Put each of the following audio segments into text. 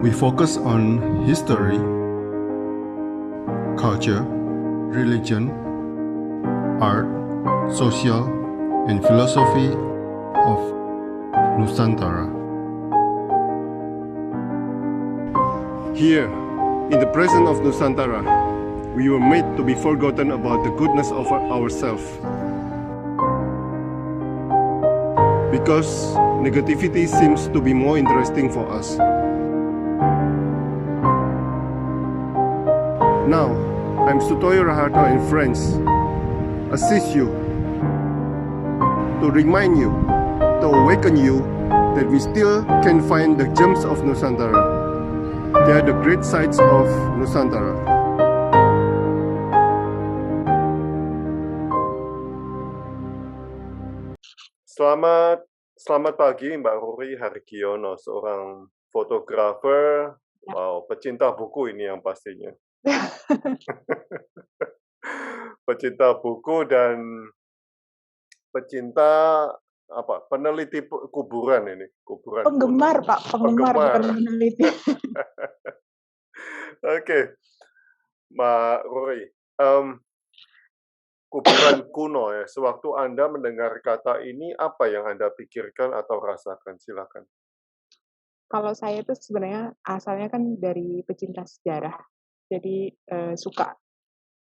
We focus on history, culture, religion, art, social, and philosophy of Nusantara. Here, in the presence of Nusantara, we were made to be forgotten about the goodness of ourselves. Because negativity seems to be more interesting for us. Now, I'm Sutoyo Raharto and friends assist you to remind you, to awaken you that we still can find the gems of Nusantara. They are the great sights of Nusantara. Selamat pagi Mbak Ruri Hargiono, seorang fotografer, pecinta buku ini yang pastinya. Pecinta buku dan pecinta peneliti kuburan ini, kuburan. Penggemar, Pak, penggemar. Bukan peneliti. Oke, Mbak Ruri, kuburan kuno ya. Sewaktu Anda mendengar kata ini, apa yang Anda pikirkan atau rasakan? Silakan. Kalau saya itu sebenarnya asalnya kan dari pecinta sejarah. Jadi suka.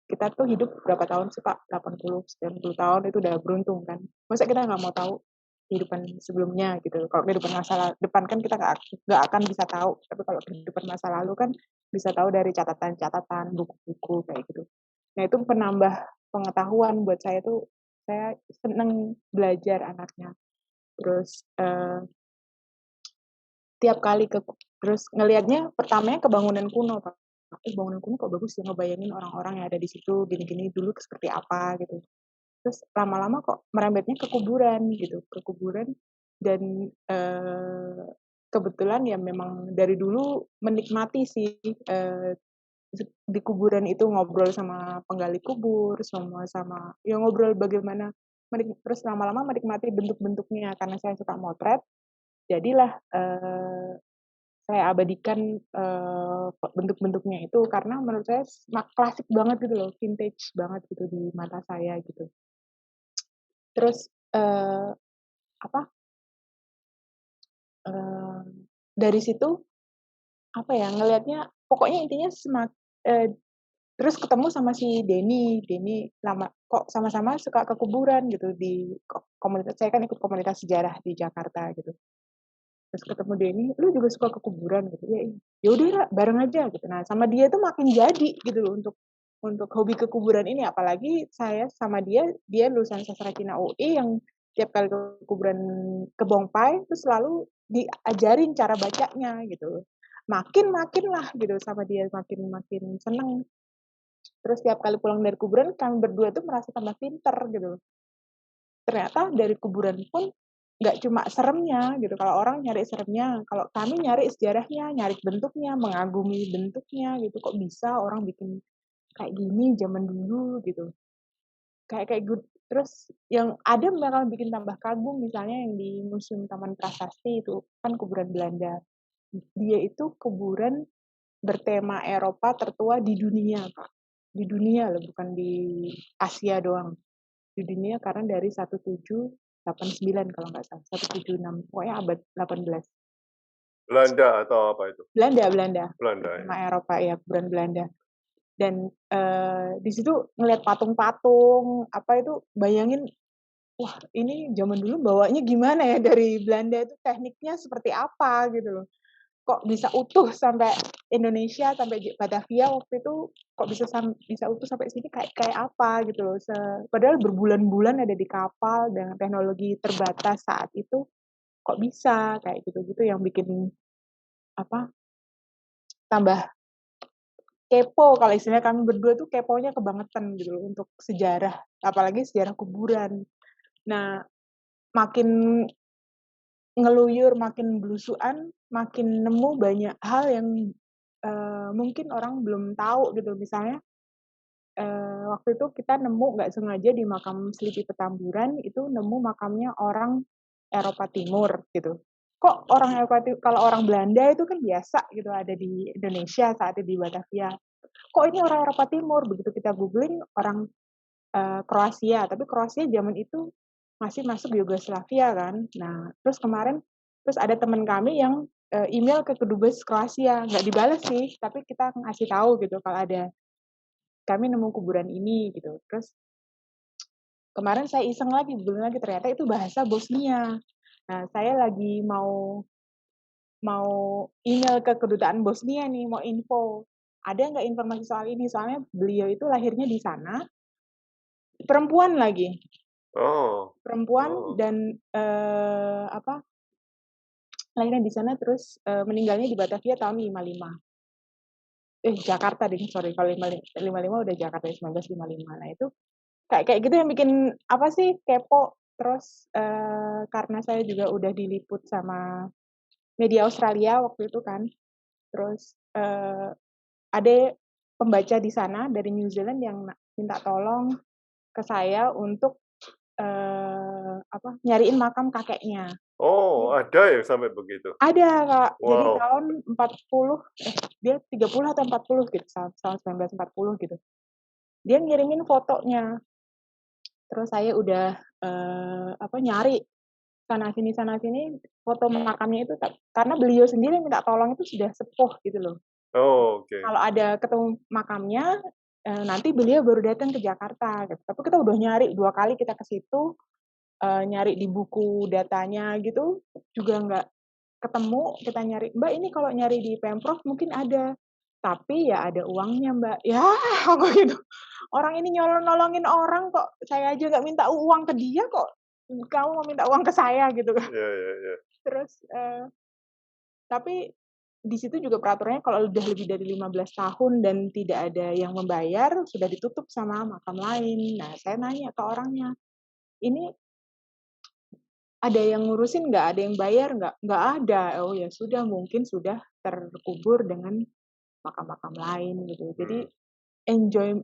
Kita tuh hidup berapa tahun sih, Pak? 80, 90 tahun itu udah beruntung kan. Masa kita nggak mau tahu kehidupan sebelumnya gitu. Kalau kehidupan masa depan kan kita nggak akan bisa tahu. Tapi kalau kehidupan masa lalu kan bisa tahu dari catatan-catatan, buku-buku kayak gitu. Nah itu penambah pengetahuan buat saya tuh. Saya seneng belajar anaknya. Terus tiap kali terus ngelihatnya pertamanya ke bangunan kuno, Pak. Bangunan kuno kok bagus ya, ngebayangin orang-orang yang ada di situ gini-gini dulu seperti apa gitu. Terus lama-lama kok merembetnya ke kuburan gitu, ke kuburan dan kebetulan ya memang dari dulu menikmati sih di kuburan itu ngobrol sama penggali kubur, sama ya ngobrol bagaimana terus lama-lama menikmati bentuk-bentuknya karena saya suka motret. Jadilah saya abadikan bentuk-bentuknya itu karena menurut saya klasik banget gitu loh, vintage banget gitu di mata saya gitu. Terus dari situ ngelihatnya pokoknya intinya terus ketemu sama si Denny lama kok sama-sama suka ke kuburan gitu di komunitas. Saya kan ikut komunitas sejarah di Jakarta gitu. Terus ketemu Denny, lu juga suka ke kuburan gitu. Ya udah bareng aja gitu. Nah, sama dia tuh makin jadi gitu loh untuk hobi ke kuburan ini, apalagi saya sama dia lulusan sastra Cina UI yang tiap kali ke kuburan ke Bongpai itu selalu diajarin cara bacanya gitu. Makin lah gitu sama dia, makin seneng. Terus tiap kali pulang dari kuburan kami berdua tuh merasa tambah pinter gitu. Ternyata dari kuburan pun nggak cuma seremnya gitu. Kalau orang nyari seremnya, kalau kami nyari sejarahnya, nyari bentuknya, mengagumi bentuknya gitu. Kok bisa orang bikin kayak gini zaman dulu gitu. Kayak good. Terus yang ada bakal bikin tambah kagum, misalnya yang di Museum Taman Prasasti itu kan kuburan Belanda. Dia itu kuburan bertema Eropa tertua di dunia, Pak. Di dunia loh, bukan di Asia doang. Di dunia karena dari 1789 kalau nggak salah, 176, pokoknya abad 18. Belanda atau apa itu? Belanda. Belanda. Sama Eropa ya, kuburan Belanda. Dan di situ ngelihat patung-patung apa itu, bayangin, wah ini zaman dulu bawanya gimana ya dari Belanda itu, tekniknya seperti apa gitu loh. Kok bisa utuh sampai Indonesia, sampai Batavia waktu itu, kok bisa utuh sampai sini kayak apa gitu loh. Padahal berbulan-bulan ada di kapal dengan teknologi terbatas saat itu, kok bisa kayak gitu-gitu yang bikin tambah kepo. Kalau istilahnya kami berdua tuh keponya kebangetan gitu loh untuk sejarah, apalagi sejarah kuburan. Nah, makin ngeluyur, makin belusuan, makin nemu banyak hal yang mungkin orang belum tahu gitu. Misalnya waktu itu kita nemu nggak sengaja di makam Selipi Petamburan itu nemu makamnya orang Eropa Timur gitu. kok orang Eropa kalau orang Belanda itu kan biasa gitu ada di Indonesia saat itu di Batavia. Kok ini orang Eropa Timur? Begitu kita googling orang Kroasia, tapi Kroasia zaman itu masih masuk Yugoslavia kan. Nah, terus ada teman kami yang email ke kedubes Kroasia, nggak dibalas sih, tapi kita ngasih tahu gitu kalau ada kami nemu kuburan ini gitu. Terus kemarin saya iseng lagi, googling lagi ternyata itu bahasa Bosnia. Nah, saya lagi mau email ke kedutaan Bosnia nih, mau info. Ada nggak informasi soal ini? Soalnya beliau itu lahirnya di sana, perempuan lagi. Oh. Perempuan dan lahirnya di sana terus meninggalnya di Batavia tahun 55. Jakarta deh, sorry kalau 55 udah Jakarta 1955. Nah itu kayak gitu yang bikin apa sih kepo. Terus karena saya juga udah diliput sama media Australia waktu itu kan. Terus ada pembaca di sana dari New Zealand yang minta tolong ke saya untuk nyariin makam kakeknya. Oh, ada ya sampai begitu? Ada, Kak. Wow. Jadi tahun 40, dia 30 atau 40 gitu, tahun 1940 gitu. Dia ngirimin fotonya. Terus saya udah nyari sana sini foto makamnya itu karena beliau sendiri minta tolong itu sudah sepuh gitu loh. Oh, oke. Kalau ada ketemu makamnya nanti beliau baru datang ke Jakarta gitu. Tapi kita udah nyari 2 kali kita ke situ nyari di buku datanya gitu juga nggak ketemu. Kita nyari, Mbak ini kalau nyari di Pemprov mungkin ada, tapi ya ada uangnya Mbak. Ya aku gitu, orang ini nolongin orang kok saya aja nggak minta uang ke dia kok kamu mau minta uang ke saya gitu kan. Iya. Terus tapi di situ juga peraturannya kalau udah lebih dari 15 tahun dan tidak ada yang membayar sudah ditutup sama makam lain. Nah saya nanya ke orangnya, ini ada yang ngurusin nggak? Ada yang bayar nggak? Nggak ada. Oh ya sudah, mungkin sudah terkubur dengan makam-makam lain gitu. Jadi enjoy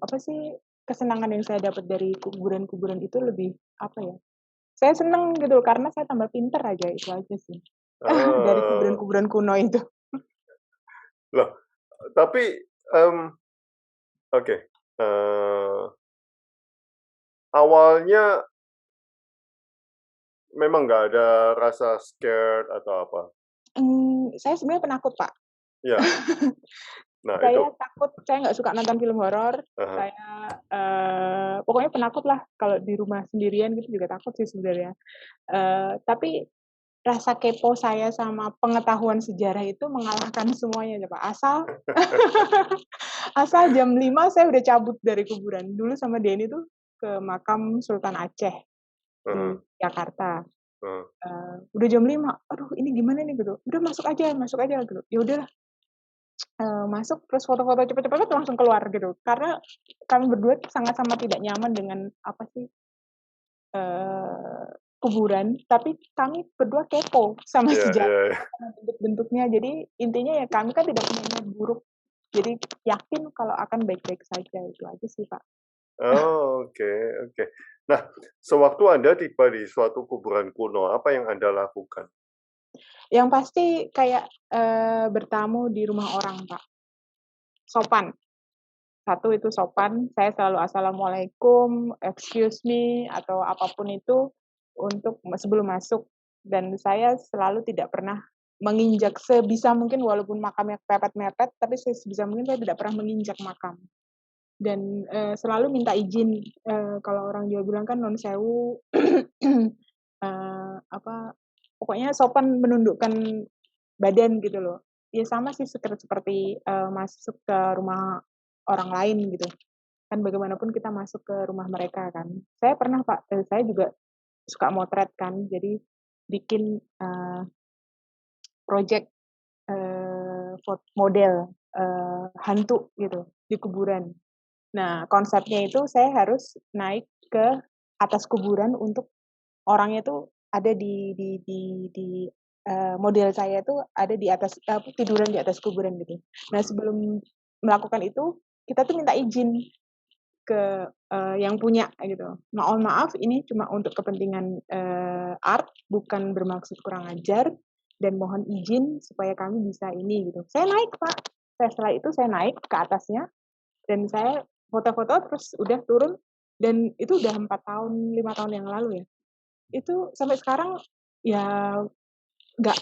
kesenangan yang saya dapat dari kuburan-kuburan itu lebih apa ya? Saya seneng gitu karena saya tambah pinter aja itu aja sih. Dari kuburan-kuburan kuno itu. Loh, tapi oke. Awalnya memang nggak ada rasa scared atau apa? Saya sebenarnya penakut, Pak. Iya. Nah, Saya itu. takut, saya nggak suka nonton film horor. Saya pokoknya penakut lah. Kalau di rumah sendirian gitu juga takut sih sebenarnya. Tapi rasa kepo saya sama pengetahuan sejarah itu mengalahkan semuanya, Pak. Asal jam 5 saya udah cabut dari kuburan. Dulu sama Denny tuh ke makam Sultan Aceh di Jakarta. Udah jam 5, aduh ini gimana nih gitu. Udah masuk aja gitu. Ya udahlah. Masuk terus foto-foto cepet-cepet langsung keluar gitu. Karena kami berdua sangat sama tidak nyaman dengan kuburan, tapi kami berdua kepo sama sejarah, sama bentuk-bentuknya. Jadi intinya ya kami kan tidak punya niat buruk. Jadi yakin kalau akan baik-baik saja, itu aja sih Pak. Oh, oke. Nah, sewaktu Anda tiba di suatu kuburan kuno, apa yang Anda lakukan? Yang pasti kayak bertamu di rumah orang, Pak. Sopan. Satu itu sopan, saya selalu assalamualaikum, excuse me, atau apapun itu untuk sebelum masuk. Dan saya selalu tidak pernah menginjak sebisa mungkin, walaupun makamnya mepet-mepet, tapi sebisa mungkin saya tidak pernah menginjak makam. Dan selalu minta izin, kalau orang Jawa bilang kan non sewu, pokoknya sopan menundukkan badan gitu loh. Ya sama sih seperti masuk ke rumah orang lain gitu. Kan bagaimanapun kita masuk ke rumah mereka kan. Saya pernah Pak, saya juga suka motret kan, jadi bikin project model hantu gitu di kuburan. Nah konsepnya itu saya harus naik ke atas kuburan untuk orangnya tuh ada di model saya tuh ada di atas tiduran di atas kuburan gitu. Nah sebelum melakukan itu kita tuh minta izin ke yang punya gitu. Mohon maaf ini cuma untuk kepentingan art, bukan bermaksud kurang ajar dan mohon izin supaya kami bisa ini gitu. Saya naik Pak. Setelah itu saya naik ke atasnya dan saya foto-foto terus udah turun dan itu udah 4 tahun, 5 tahun yang lalu ya. Itu sampai sekarang ya nggak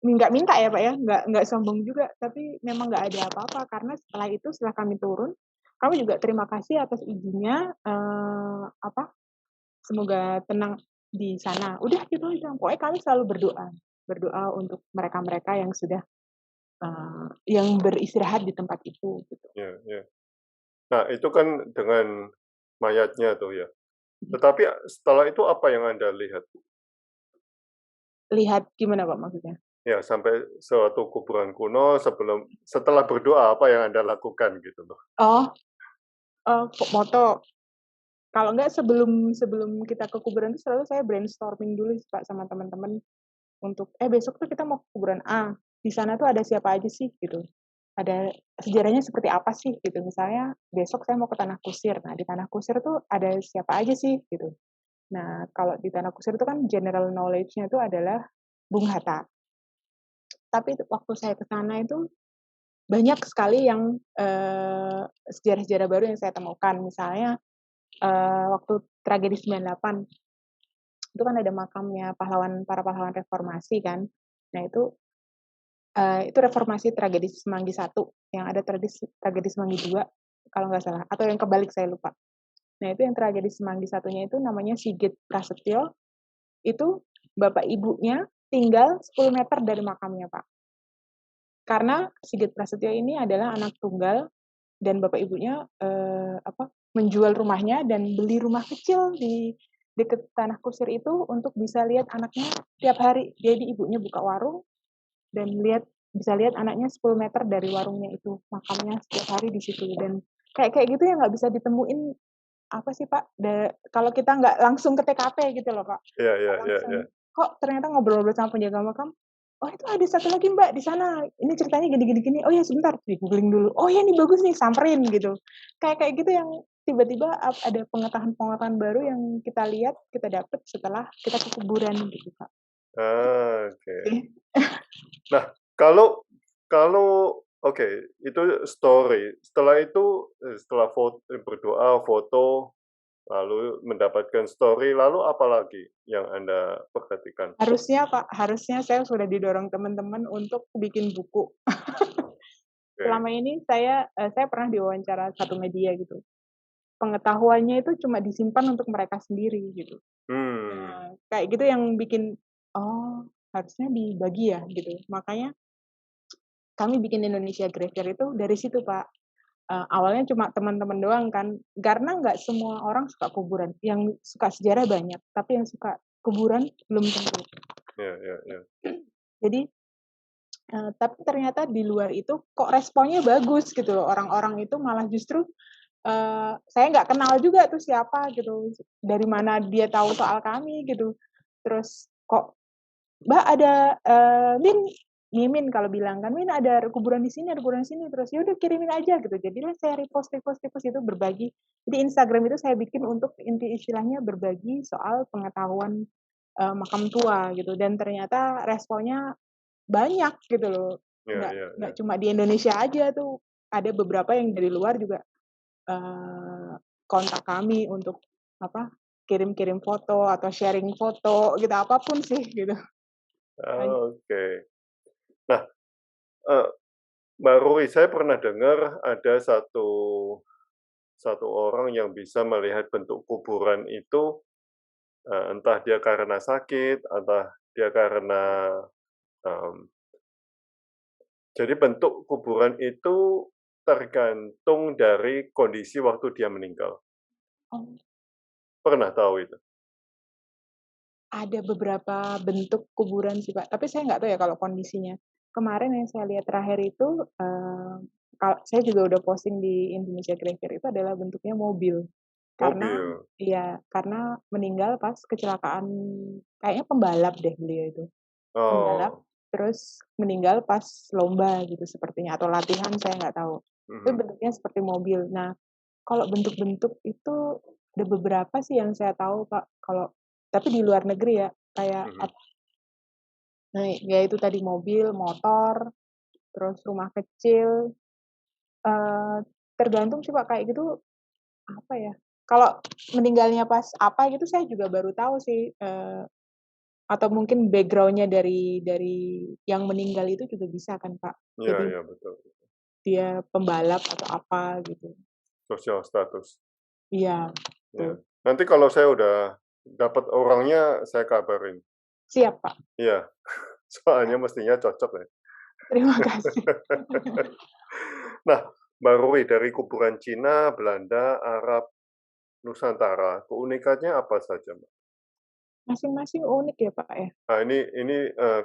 nggak minta ya Pak ya, nggak sombong juga, tapi memang nggak ada apa-apa karena setelah kami turun, kami juga terima kasih atas izinnya, semoga tenang di sana. Udah gitu aja, pokoknya kami selalu berdoa untuk mereka-mereka yang sudah, yang beristirahat di tempat itu, gitu. Ya, ya. Nah, itu kan dengan mayatnya tuh ya. Tetapi setelah itu apa yang Anda lihat? Lihat gimana Pak maksudnya? Ya, sampai suatu kuburan kuno setelah berdoa apa yang Anda lakukan gitu loh? Oh, foto. Kalau enggak sebelum kita ke kuburan itu selalu saya brainstorming dulu sih Pak sama teman-teman untuk, besok tuh kita mau ke kuburan A, di sana tuh ada siapa aja sih gitu. Ada sejarahnya seperti apa sih gitu. Misalnya besok saya mau ke Tanah Kusir. Nah, di Tanah Kusir tuh ada siapa aja sih gitu. Nah, kalau di Tanah Kusir itu kan general knowledge-nya itu adalah Bung Hatta. Tapi waktu saya ke sana itu banyak sekali yang sejarah-sejarah baru yang saya temukan. Misalnya waktu tragedi 98 itu kan ada makamnya para pahlawan reformasi kan. Nah, itu reformasi tragedi Semanggi 1, yang ada tragedi Semanggi 2 kalau nggak salah, atau yang kebalik saya lupa. Nah, itu yang tragedi Semanggi 1-nya itu namanya Sigit Prasetyo, itu bapak ibunya tinggal 10 meter dari makamnya, Pak. Karena Sigit Prasetyo ini adalah anak tunggal dan bapak ibunya menjual rumahnya dan beli rumah kecil di dekat Tanah Kusir itu untuk bisa lihat anaknya tiap hari. Jadi ibunya buka warung dan bisa lihat anaknya 10 meter dari warungnya itu, makamnya setiap hari di situ. Dan kayak gitu ya nggak bisa ditemuin apa sih Pak, kalau kita nggak langsung ke TKP gitu loh Pak. Iya, iya, Nggak iya, langsung, iya. kok ternyata ngobrol-ngobrol sama penjaga makam, oh itu ada satu lagi Mbak di sana, ini ceritanya gini, oh ya sebentar, di googling dulu, oh ya ini bagus nih, samperin gitu. Kayak gitu yang tiba-tiba ada pengetahuan-pengetahuan baru yang kita lihat, kita dapat setelah kita ke kuburan gitu Pak. Oke. Nah, kalau kalau oke, itu story. Setelah itu, setelah berdoa, foto, lalu mendapatkan story, lalu apa lagi yang Anda perhatikan? Harusnya Pak, harusnya saya sudah didorong teman-teman untuk bikin buku. Oke. Selama ini saya pernah diwawancara satu media gitu. Pengetahuannya itu cuma disimpan untuk mereka sendiri gitu. Hmm. Kayak gitu yang bikin, oh harusnya dibagi ya gitu. Makanya kami bikin Indonesia Graveyard itu dari situ Pak. Awalnya cuma teman-teman doang kan, karena nggak semua orang suka kuburan. Yang suka sejarah banyak, tapi yang suka kuburan belum tentu. Ya, ya, ya. Jadi tapi ternyata di luar itu kok responnya bagus gitu loh. Orang-orang itu malah justru saya nggak kenal juga tuh siapa gitu. Dari mana dia tahu soal kami gitu. Terus kok Mbak ada Min kalau bilang kan, Min ada kuburan di sini, terus ya udah kirimin aja gitu. Jadilah saya repost itu berbagi. Jadi Instagram itu saya bikin untuk istilahnya berbagi soal pengetahuan makam tua gitu. Dan ternyata responnya banyak gitu loh. Ya, ya, ya. Nggak cuma di Indonesia aja tuh. Ada beberapa yang dari luar juga kontak kami untuk kirim-kirim foto atau sharing foto gitu, apapun sih gitu. Oke. Nah, Mbak Ruri, saya pernah dengar ada satu orang yang bisa melihat bentuk kuburan itu, entah dia karena sakit, entah dia karena jadi bentuk kuburan itu tergantung dari kondisi waktu dia meninggal. Oh, Pernah tahu itu? ada beberapa bentuk kuburan sih Pak, tapi saya nggak tahu ya kalau kondisinya. Kemarin yang saya lihat terakhir itu, kalau saya juga udah posting di Indonesia Graveyard itu adalah bentuknya mobil. Karena Mobil. karena meninggal pas kecelakaan, kayaknya pembalap deh beliau itu. Pembalap, Oh. terus meninggal pas lomba gitu sepertinya, atau latihan saya nggak tahu. Itu Mhm. bentuknya seperti mobil. Nah, kalau bentuk-bentuk itu ada beberapa sih yang saya tahu Pak, tapi di luar negeri ya, kayak Mhm. Nah, ya itu tadi mobil, motor, terus rumah kecil, tergantung sih Pak, kayak gitu, apa ya, kalau meninggalnya pas apa gitu saya juga baru tahu sih, atau mungkin background-nya dari yang meninggal itu juga bisa kan Pak. Iya Jadi iya, betul. dia pembalap atau apa gitu. Sosial status, Iya, ya. betul. Nanti kalau saya udah dapat orangnya, saya kabarin. Siap Pak, Iya, soalnya mestinya cocok ya. terima kasih. Nah, Mbak Ruri, dari kuburan Cina, Belanda, Arab, Nusantara, keunikannya apa saja, Mbak? Masing-masing unik ya Pak ya? Nah, ini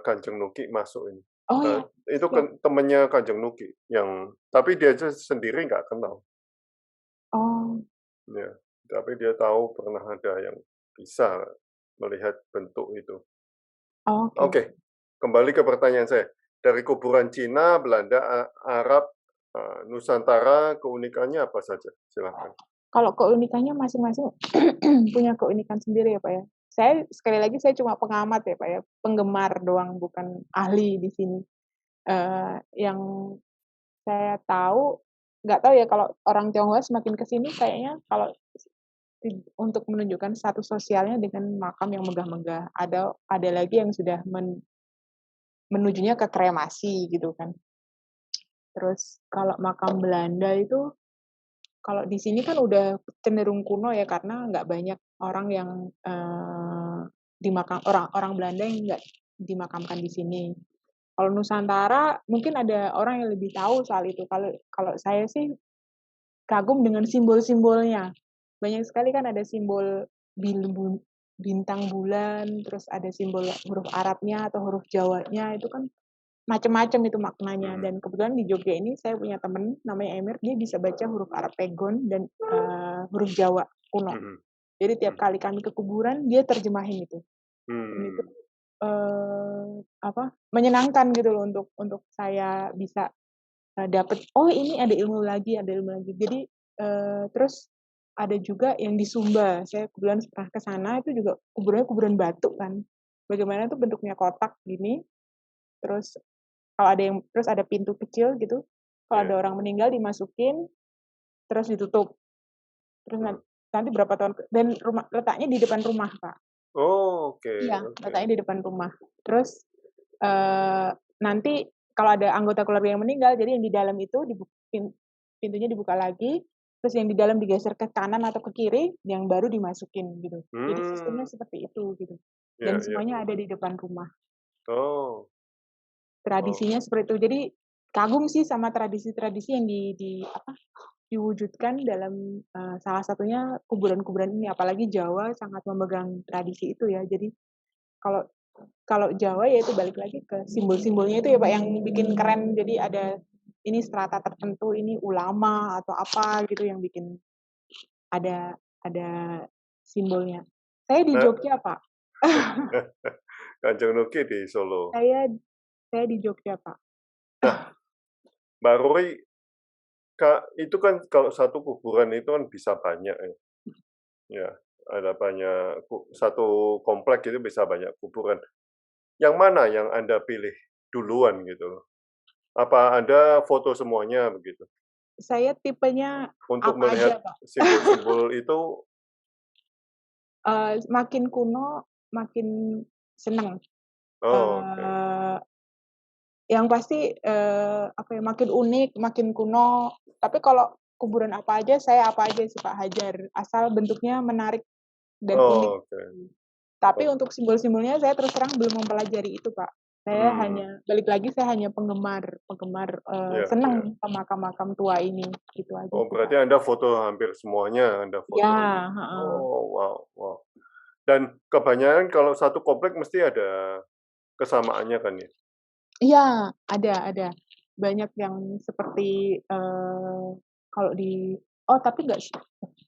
Kanjeng Nuki masuk ini. Oh Eee, ya, itu siap. kan temennya Kanjeng Nuki, yang tapi dia aja sendiri nggak kenal, Oh, ya. Tapi dia tahu pernah ada yang bisa melihat bentuk itu. oke. Oke, kembali ke pertanyaan saya. Dari kuburan Cina, Belanda, Arab, Nusantara, keunikannya apa saja? Silakan. Kalau keunikannya masing-masing punya keunikan sendiri ya Pak ya. Saya sekali lagi saya cuma pengamat ya Pak ya, penggemar doang bukan ahli di sini. Yang saya tahu, nggak tahu ya kalau orang Tionghoa semakin ke sini kayaknya kalau untuk menunjukkan status sosialnya dengan makam yang megah-megah. Ada lagi yang sudah menujunya ke kremasi gitu kan. Terus kalau makam Belanda itu, kalau di sini kan udah cenderung kuno ya karena nggak banyak orang yang orang Belanda yang nggak dimakamkan di sini. Kalau Nusantara mungkin ada orang yang lebih tahu soal itu. Kalau kalau saya sih kagum dengan simbol-simbolnya. Banyak sekali kan ada simbol bintang bulan, terus ada simbol huruf Arabnya atau huruf Jawanya, itu kan macam-macam itu maknanya. Mhm, Dan kebetulan di Jogja ini saya punya temen namanya Emir, dia bisa baca huruf Arab Pegon dan huruf Jawa kuno. mhm, Jadi tiap mhm. kali kami ke kuburan dia terjemahin itu. Dan itu Mmm, menyenangkan gitu loh untuk saya bisa dapet, oh ini ada ilmu lagi, ada ilmu lagi. Jadi terus ada juga yang di Sumba. Saya kebetulan pernah ke sana, itu juga kuburannya kuburan batu kan. Bagaimana tuh bentuknya kotak gini, terus kalau ada yang terus ada pintu kecil gitu. Kalau ada iya, orang meninggal dimasukin, terus ditutup. Terus mhm. nanti berapa tahun dan rumah letaknya di depan rumah, Pak. Oh, oke Iya, oke. letaknya di depan rumah. Terus nanti kalau ada anggota keluarga yang meninggal, jadi yang di dalam itu pintunya dibuka lagi, terus yang di dalam digeser ke kanan atau ke kiri, yang baru dimasukin gitu. Jadi sistemnya Mmm, seperti itu gitu. iya Dan iya. semuanya ada di depan rumah. Oh oh, Tradisinya seperti itu. Jadi kagum sih sama tradisi-tradisi yang diwujudkan dalam salah satunya kuburan-kuburan ini. Apalagi Jawa sangat memegang tradisi itu ya. Jadi kalau kalau Jawa ya itu balik lagi ke simbol-simbolnya itu ya Pak yang bikin keren. Jadi ada ini strata tertentu, ini ulama atau apa gitu yang bikin ada simbolnya. Saya di nah, Jogja, Pak. Kanjeng Nuki di Solo. Saya saya di Jogja, Pak. Nah, Mbak Ruri, Kak, itu kan kalau satu kuburan itu kan bisa banyak ya. Ya, ada banyak satu komplek itu bisa banyak kuburan. Yang mana yang Anda pilih duluan gitu loh? Apa Anda foto semuanya begitu? Saya tipenya Untuk apa melihat aja, Pak. simbol-simbol itu Makin kuno, makin seneng. oh, oke. Eee, yang pasti, makin unik, makin kuno, tapi kalau kuburan apa aja, saya apa aja sih, Pak, hajar, asal bentuknya menarik dan unik. Oh, oke. Tapi Oh, untuk simbol-simbolnya saya terus terang belum mempelajari itu, Pak. Saya hmm, hanya balik lagi saya hanya penggemar penggemar, iya iya. seneng sama makam-makam tua ini, gitu aja Oh, sih, Pak. berarti Anda foto hampir semuanya Anda Iya, foto? heeh. Oh, wow wow. Dan kebanyakan kalau satu komplek mesti ada kesamaannya kan ya? Iya, ada. Banyak yang seperti, kalau di oh tapi nggak sih,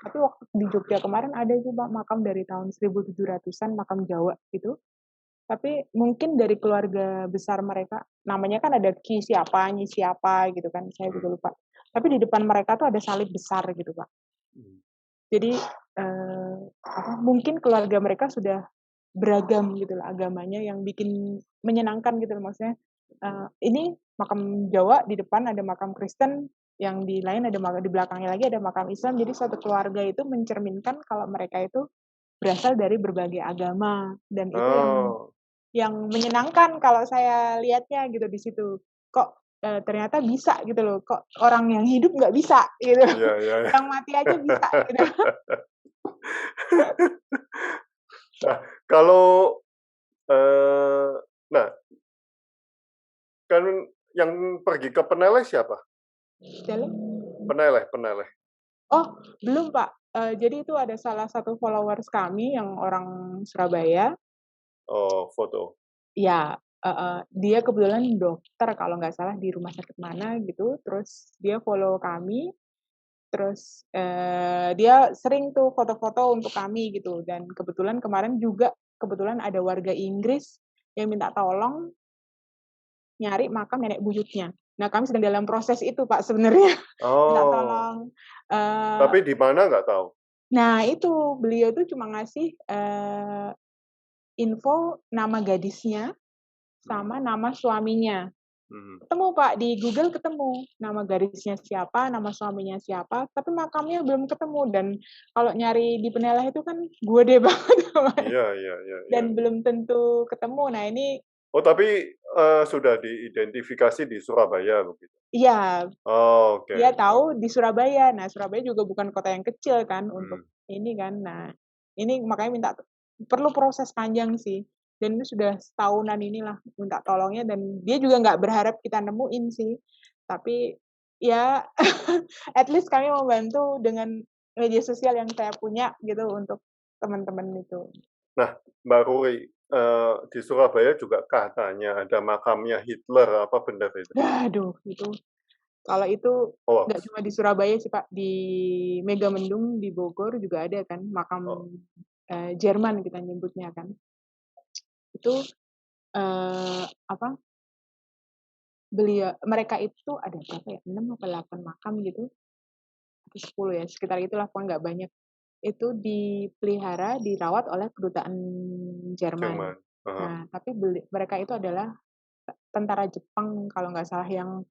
tapi waktu di Jogja kemarin ada itu Pak, makam dari tahun 1700-an, makam Jawa gitu. Tapi mungkin dari keluarga besar mereka, namanya kan ada Ki siapa, Nyi siapa gitu kan, saya Mhm, juga lupa. Tapi di depan mereka tuh ada salib besar gitu, Pak. mhm. Jadi, mungkin keluarga mereka sudah beragam gitu loh agamanya yang bikin menyenangkan gitu loh maksudnya. Ini makam Jawa di depan ada makam Kristen, yang di lain ada di belakangnya lagi ada makam Islam. Jadi suatu keluarga itu mencerminkan kalau mereka itu berasal dari berbagai agama dan itu Oh, yang menyenangkan kalau saya lihatnya gitu di situ. Kok ternyata bisa gitu loh. Kok orang yang hidup nggak bisa gitu. iya iya. Yang mati aja bisa gitu. Nah, kalau nah, kan yang pergi ke Peneleh siapa? Jalan. Peneleh. Oh, belum Pak. Jadi itu ada salah satu followers kami yang orang Surabaya. Oh, foto. Ya, dia kebetulan dokter kalau nggak salah di rumah sakit mana gitu. Terus dia follow kami. Terus dia sering tuh foto-foto untuk kami gitu. Dan kebetulan kemarin juga kebetulan ada warga Inggris yang minta tolong nyari makam nenek buyutnya. Nah, kami sedang dalam proses itu Pak sebenarnya. Minta Oh, tolong. tapi di mana nggak tahu? Nah, itu beliau tuh cuma ngasih info nama gadisnya sama nama suaminya. Mhm. Ketemu Pak, di Google ketemu nama gadisnya siapa, nama suaminya siapa, tapi makamnya belum ketemu. Dan kalau nyari di Peneleh itu kan gede banget Iya iya iya iya. dan belum tentu ketemu. Nah ini Oh, tapi, sudah diidentifikasi di Surabaya begitu? iya, Oh, oke. dia tahu di Surabaya. Nah Surabaya juga bukan kota yang kecil kan untuk Mhm. ini kan. Nah ini makanya minta perlu proses panjang sih. Dan itu sudah setahunan inilah minta tolongnya dan dia juga nggak berharap kita nemuin sih. Tapi ya at least kami membantu dengan media sosial yang saya punya gitu untuk teman-teman itu. Nah, Mbak Ruri, di Surabaya juga katanya ada makamnya Hitler, apa benar itu? Aduh, itu kalau itu nggak Hoax? cuma di Surabaya sih Pak, di Megamendung di Bogor juga ada kan makam Oh, Jerman kita nyebutnya kan. Itu apa? Mereka itu ada berapa ya? 6 atau 8 makam gitu. Atau 10 ya, sekitar itulah pokoknya nggak banyak. Itu dipelihara, dirawat oleh kedutaan Jerman. Jerman. Heeh. Nah, tapi mereka itu adalah tentara Jepang kalau nggak salah yang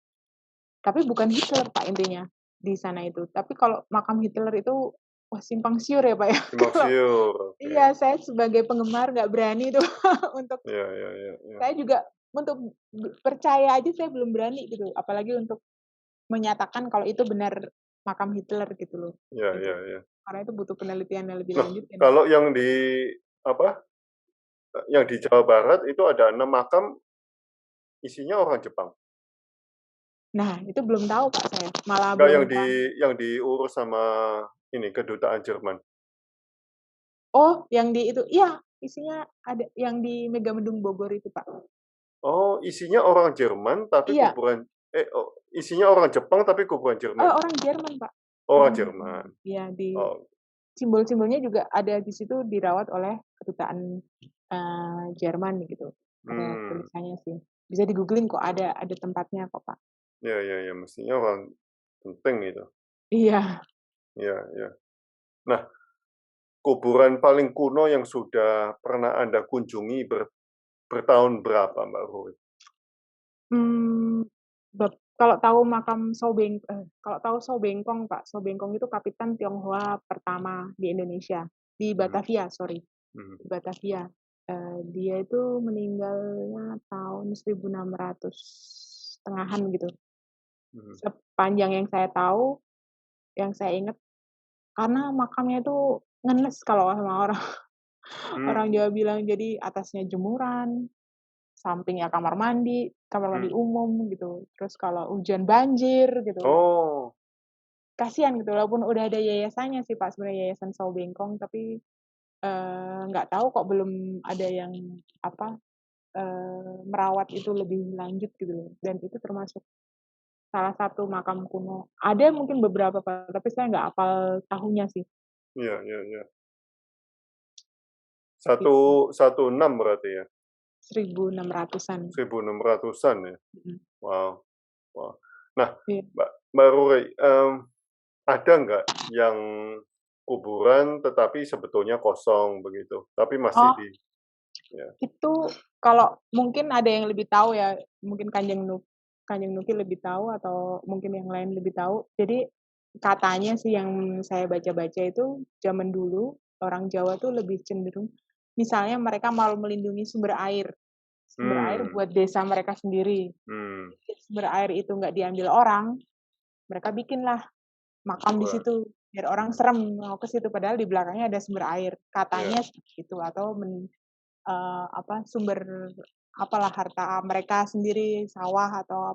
tapi bukan Hitler Pak intinya di sana itu. Tapi kalau makam Hitler itu wah simpang siur ya Pak ya. Simpang Kalau siur, oke. iya saya sebagai penggemar nggak berani tuh untuk Iya iya iya iya. saya juga untuk percaya aja saya belum berani gitu. Apalagi untuk menyatakan kalau itu benar makam Hitler gitu loh. Iya iya Itu iya. karena itu butuh penelitian yang lebih Loh, lanjut dan kalau yang di apa, yang di Jawa Barat itu ada 6 makam, isinya orang Jepang? nah itu belum tahu Pak saya. Malah Enggak, belum pernah. yang diurus sama ini, kedutaan Jerman? Oh, yang di itu iya, isinya ada yang di Megamendung Bogor itu Pak. Oh, isinya orang Jerman tapi Iya, kuburan isinya orang Jepang tapi kuburan Jerman? orang Jerman Pak. Oh, orang Orang Jerman. Jerman. Iya, di Oh, simbol-simbolnya juga ada di situ dirawat oleh kedutaan Jerman gitu. Ada mmm, tulisannya sih. Bisa di-googling kok ada tempatnya kok, Pak. iya iya iya, mestinya orang penting itu. Iya. Iya iya. Nah, kuburan paling kuno yang sudah pernah Anda kunjungi bertahun berapa, Mbak Ruri? Mmm, kalau tahu makam kalau tahu Soubengkong, Pak. Soubengkong itu Kapitan Tionghoa pertama di Indonesia, di Mhm Batavia, sorry, mhm di Batavia. Dia itu meninggalnya tahun 1600 tengahan gitu. mhm. Sepanjang yang saya tahu, yang saya ingat, karena makamnya itu ngenes kalau sama orang orang Mmm, Jawa bilang. Jadi atasnya jemuran, sampingnya kamar mandi mmm. umum gitu. Terus kalau hujan banjir gitu. Oh, Kasihan gitu walaupun udah ada yayasannya sih Pak sebenarnya Yayasan Saubengkong tapi, nggak tahu kok belum ada yang apa, merawat itu lebih lanjut gitu loh dan itu termasuk salah satu makam kuno. Ada mungkin beberapa Pak, tapi saya nggak hafal tahunnya sih, iya iya iya. gitu. 116 berarti ya? 1600-an. 1600-an ya? Mhm. Wow wow. Nah, Iya. Mbak Ruri, ada nggak yang kuburan tetapi sebetulnya kosong begitu, tapi masih Oh, Ya. Itu kalau mungkin ada yang lebih tahu ya, mungkin Kanjeng Nuki lebih tahu atau mungkin yang lain lebih tahu. Jadi katanya sih yang saya baca-baca itu zaman dulu orang Jawa tuh lebih cenderung misalnya mereka mau melindungi sumber air. Sumber air Hmm. buat desa mereka sendiri. Hmm. Sumber air itu nggak diambil orang, mereka bikinlah makam di Wah. situ biar orang serem mau ke situ padahal di belakangnya ada sumber air. Ya. Katanya seperti itu atau sumber apalah harta mereka sendiri, sawah atau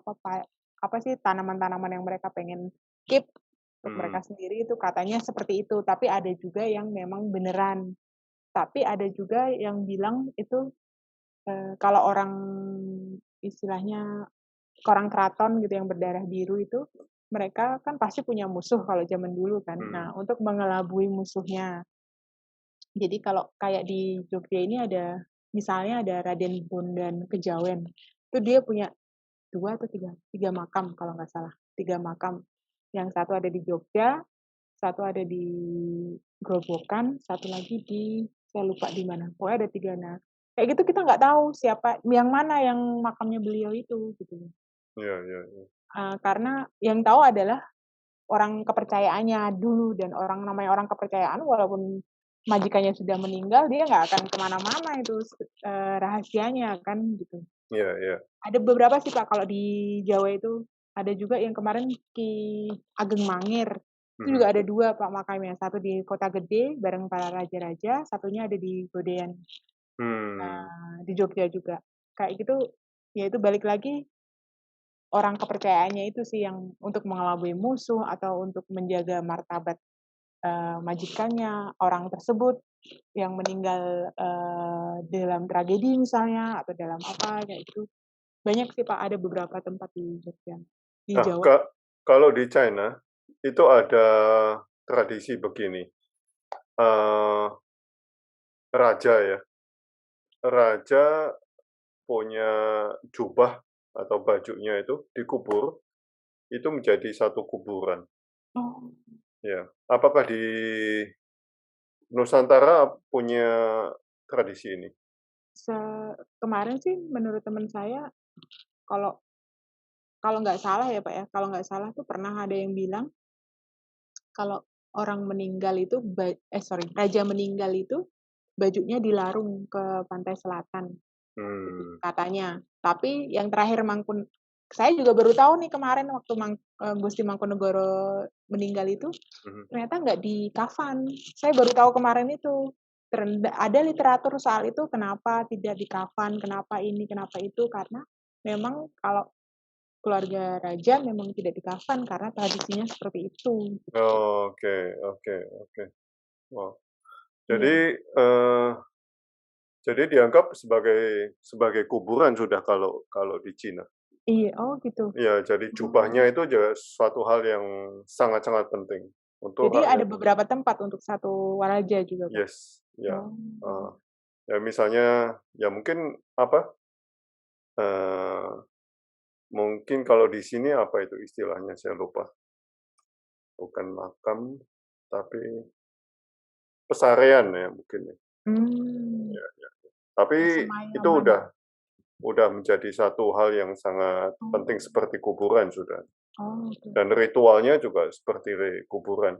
apa sih tanaman-tanaman yang mereka pengen keep untuk mereka Hmm. sendiri itu katanya seperti itu. Tapi ada juga yang memang beneran. Tapi ada juga yang bilang itu kalau orang istilahnya orang keraton gitu yang berdarah biru itu mereka kan pasti punya musuh kalau zaman dulu kan. Nah, Hmm. untuk mengelabui musuhnya. Jadi kalau kayak di Jogja ini ada misalnya ada Raden Bondan Kejawen. Itu dia punya 2 atau 3 makam kalau nggak salah, 3 makam. Yang satu ada di Jogja, satu ada di Grobogan, satu lagi di saya lupa di mana. Pokoknya ada 3. Nah, kayak gitu kita nggak tahu siapa yang mana yang makamnya beliau itu gitu. Ya, ya, ya. Karena yang tahu adalah orang kepercayaannya dulu dan namanya orang kepercayaan walaupun majikannya sudah meninggal dia nggak akan kemana-mana itu rahasianya kan gitu. Ya, ya. Ada beberapa sih Pak kalau di Jawa itu ada juga yang kemarin Ki Ageng Mangir itu Mhm. juga ada 2 Pak makamnya satu di Kota Gede bareng para raja-raja satunya ada di Godean Hmm. di Jogja juga kayak gitu ya itu balik lagi orang kepercayaannya itu sih yang untuk mengelabui musuh atau untuk menjaga martabat majikannya, orang tersebut yang meninggal dalam tragedi misalnya atau dalam apa kayak gitu. Banyak sih Pak, ada beberapa tempat di Jogja, di Nah, Jawa. kalau di China itu ada tradisi begini, eee, raja ya, raja punya jubah atau bajunya itu dikubur, itu menjadi satu kuburan, Oh, ya. Apakah di Nusantara punya tradisi ini? se kemarin sih menurut teman saya kalau kalau nggak salah ya Pak ya, kalau nggak salah tuh pernah ada yang bilang kalau orang meninggal itu raja meninggal itu bajunya dilarung ke pantai selatan. Gitu, Hmm. katanya. Tapi yang terakhir saya juga baru tahu nih kemarin waktu Gusti Mangkunegoro meninggal itu, Mhm. ternyata nggak dikafan. Saya baru tahu kemarin itu. Ada literatur soal itu kenapa tidak dikafan, kenapa ini, kenapa itu, karena memang kalau keluarga raja memang tidak dikafan karena tradisinya seperti itu. Oke, oke, oke. Wow. Iya, Eee, jadi dianggap sebagai sebagai kuburan sudah kalau kalau di Cina? iya, oh gitu. Iya, jadi Oh, jubahnya itu juga suatu hal yang sangat-sangat penting untuk jadi ada rakyat. beberapa tempat untuk satu raja juga, Pak? Yes, ya, Oh. ya misalnya, ya mungkin apa, eee, mungkin kalau di sini apa itu istilahnya saya lupa, bukan makam, tapi pesarean ya mungkin ya. Mmm, Ya, ya. Tapi itu persemayaman. udah menjadi satu hal yang sangat penting Oh, seperti kuburan sudah, oke. dan ritualnya juga seperti kuburan.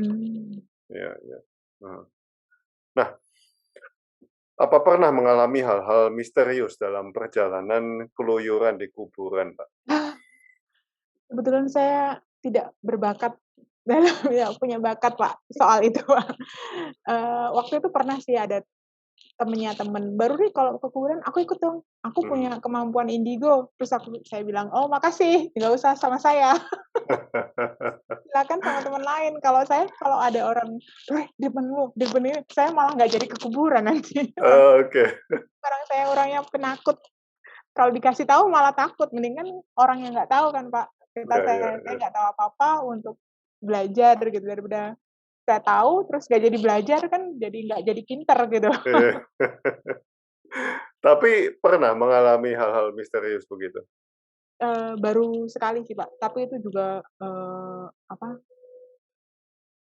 Mmm. Ya, ya. Heeh. Nah, apa pernah mengalami hal-hal misterius dalam perjalanan keluyuran di kuburan, Pak? Kebetulan saya tidak berbakat dalam tidak punya bakat, Pak, soal itu, Pak. Waktu itu pernah sih ada temennya temen, "Baru deh kalau ke kuburan aku ikut dong, aku Mhm. punya kemampuan indigo." Terus saya bilang, "Oh makasih, nggak usah sama saya, silakan sama teman lain." Kalau ada orang, "Weh demen ini," saya malah nggak jadi ke kuburan nanti. Oke. Saya orangnya penakut. Kalau dikasih tahu malah takut, mendingan orang yang nggak tahu kan, Pak. Kita Ya, ya, saya ya. nggak tahu apa-apa untuk belajar gitu, daripada saya tahu terus nggak jadi belajar kan jadi nggak jadi pinter gitu. Iya. Tapi pernah mengalami hal-hal misterius begitu? Baru sekali sih, Pak, tapi itu juga,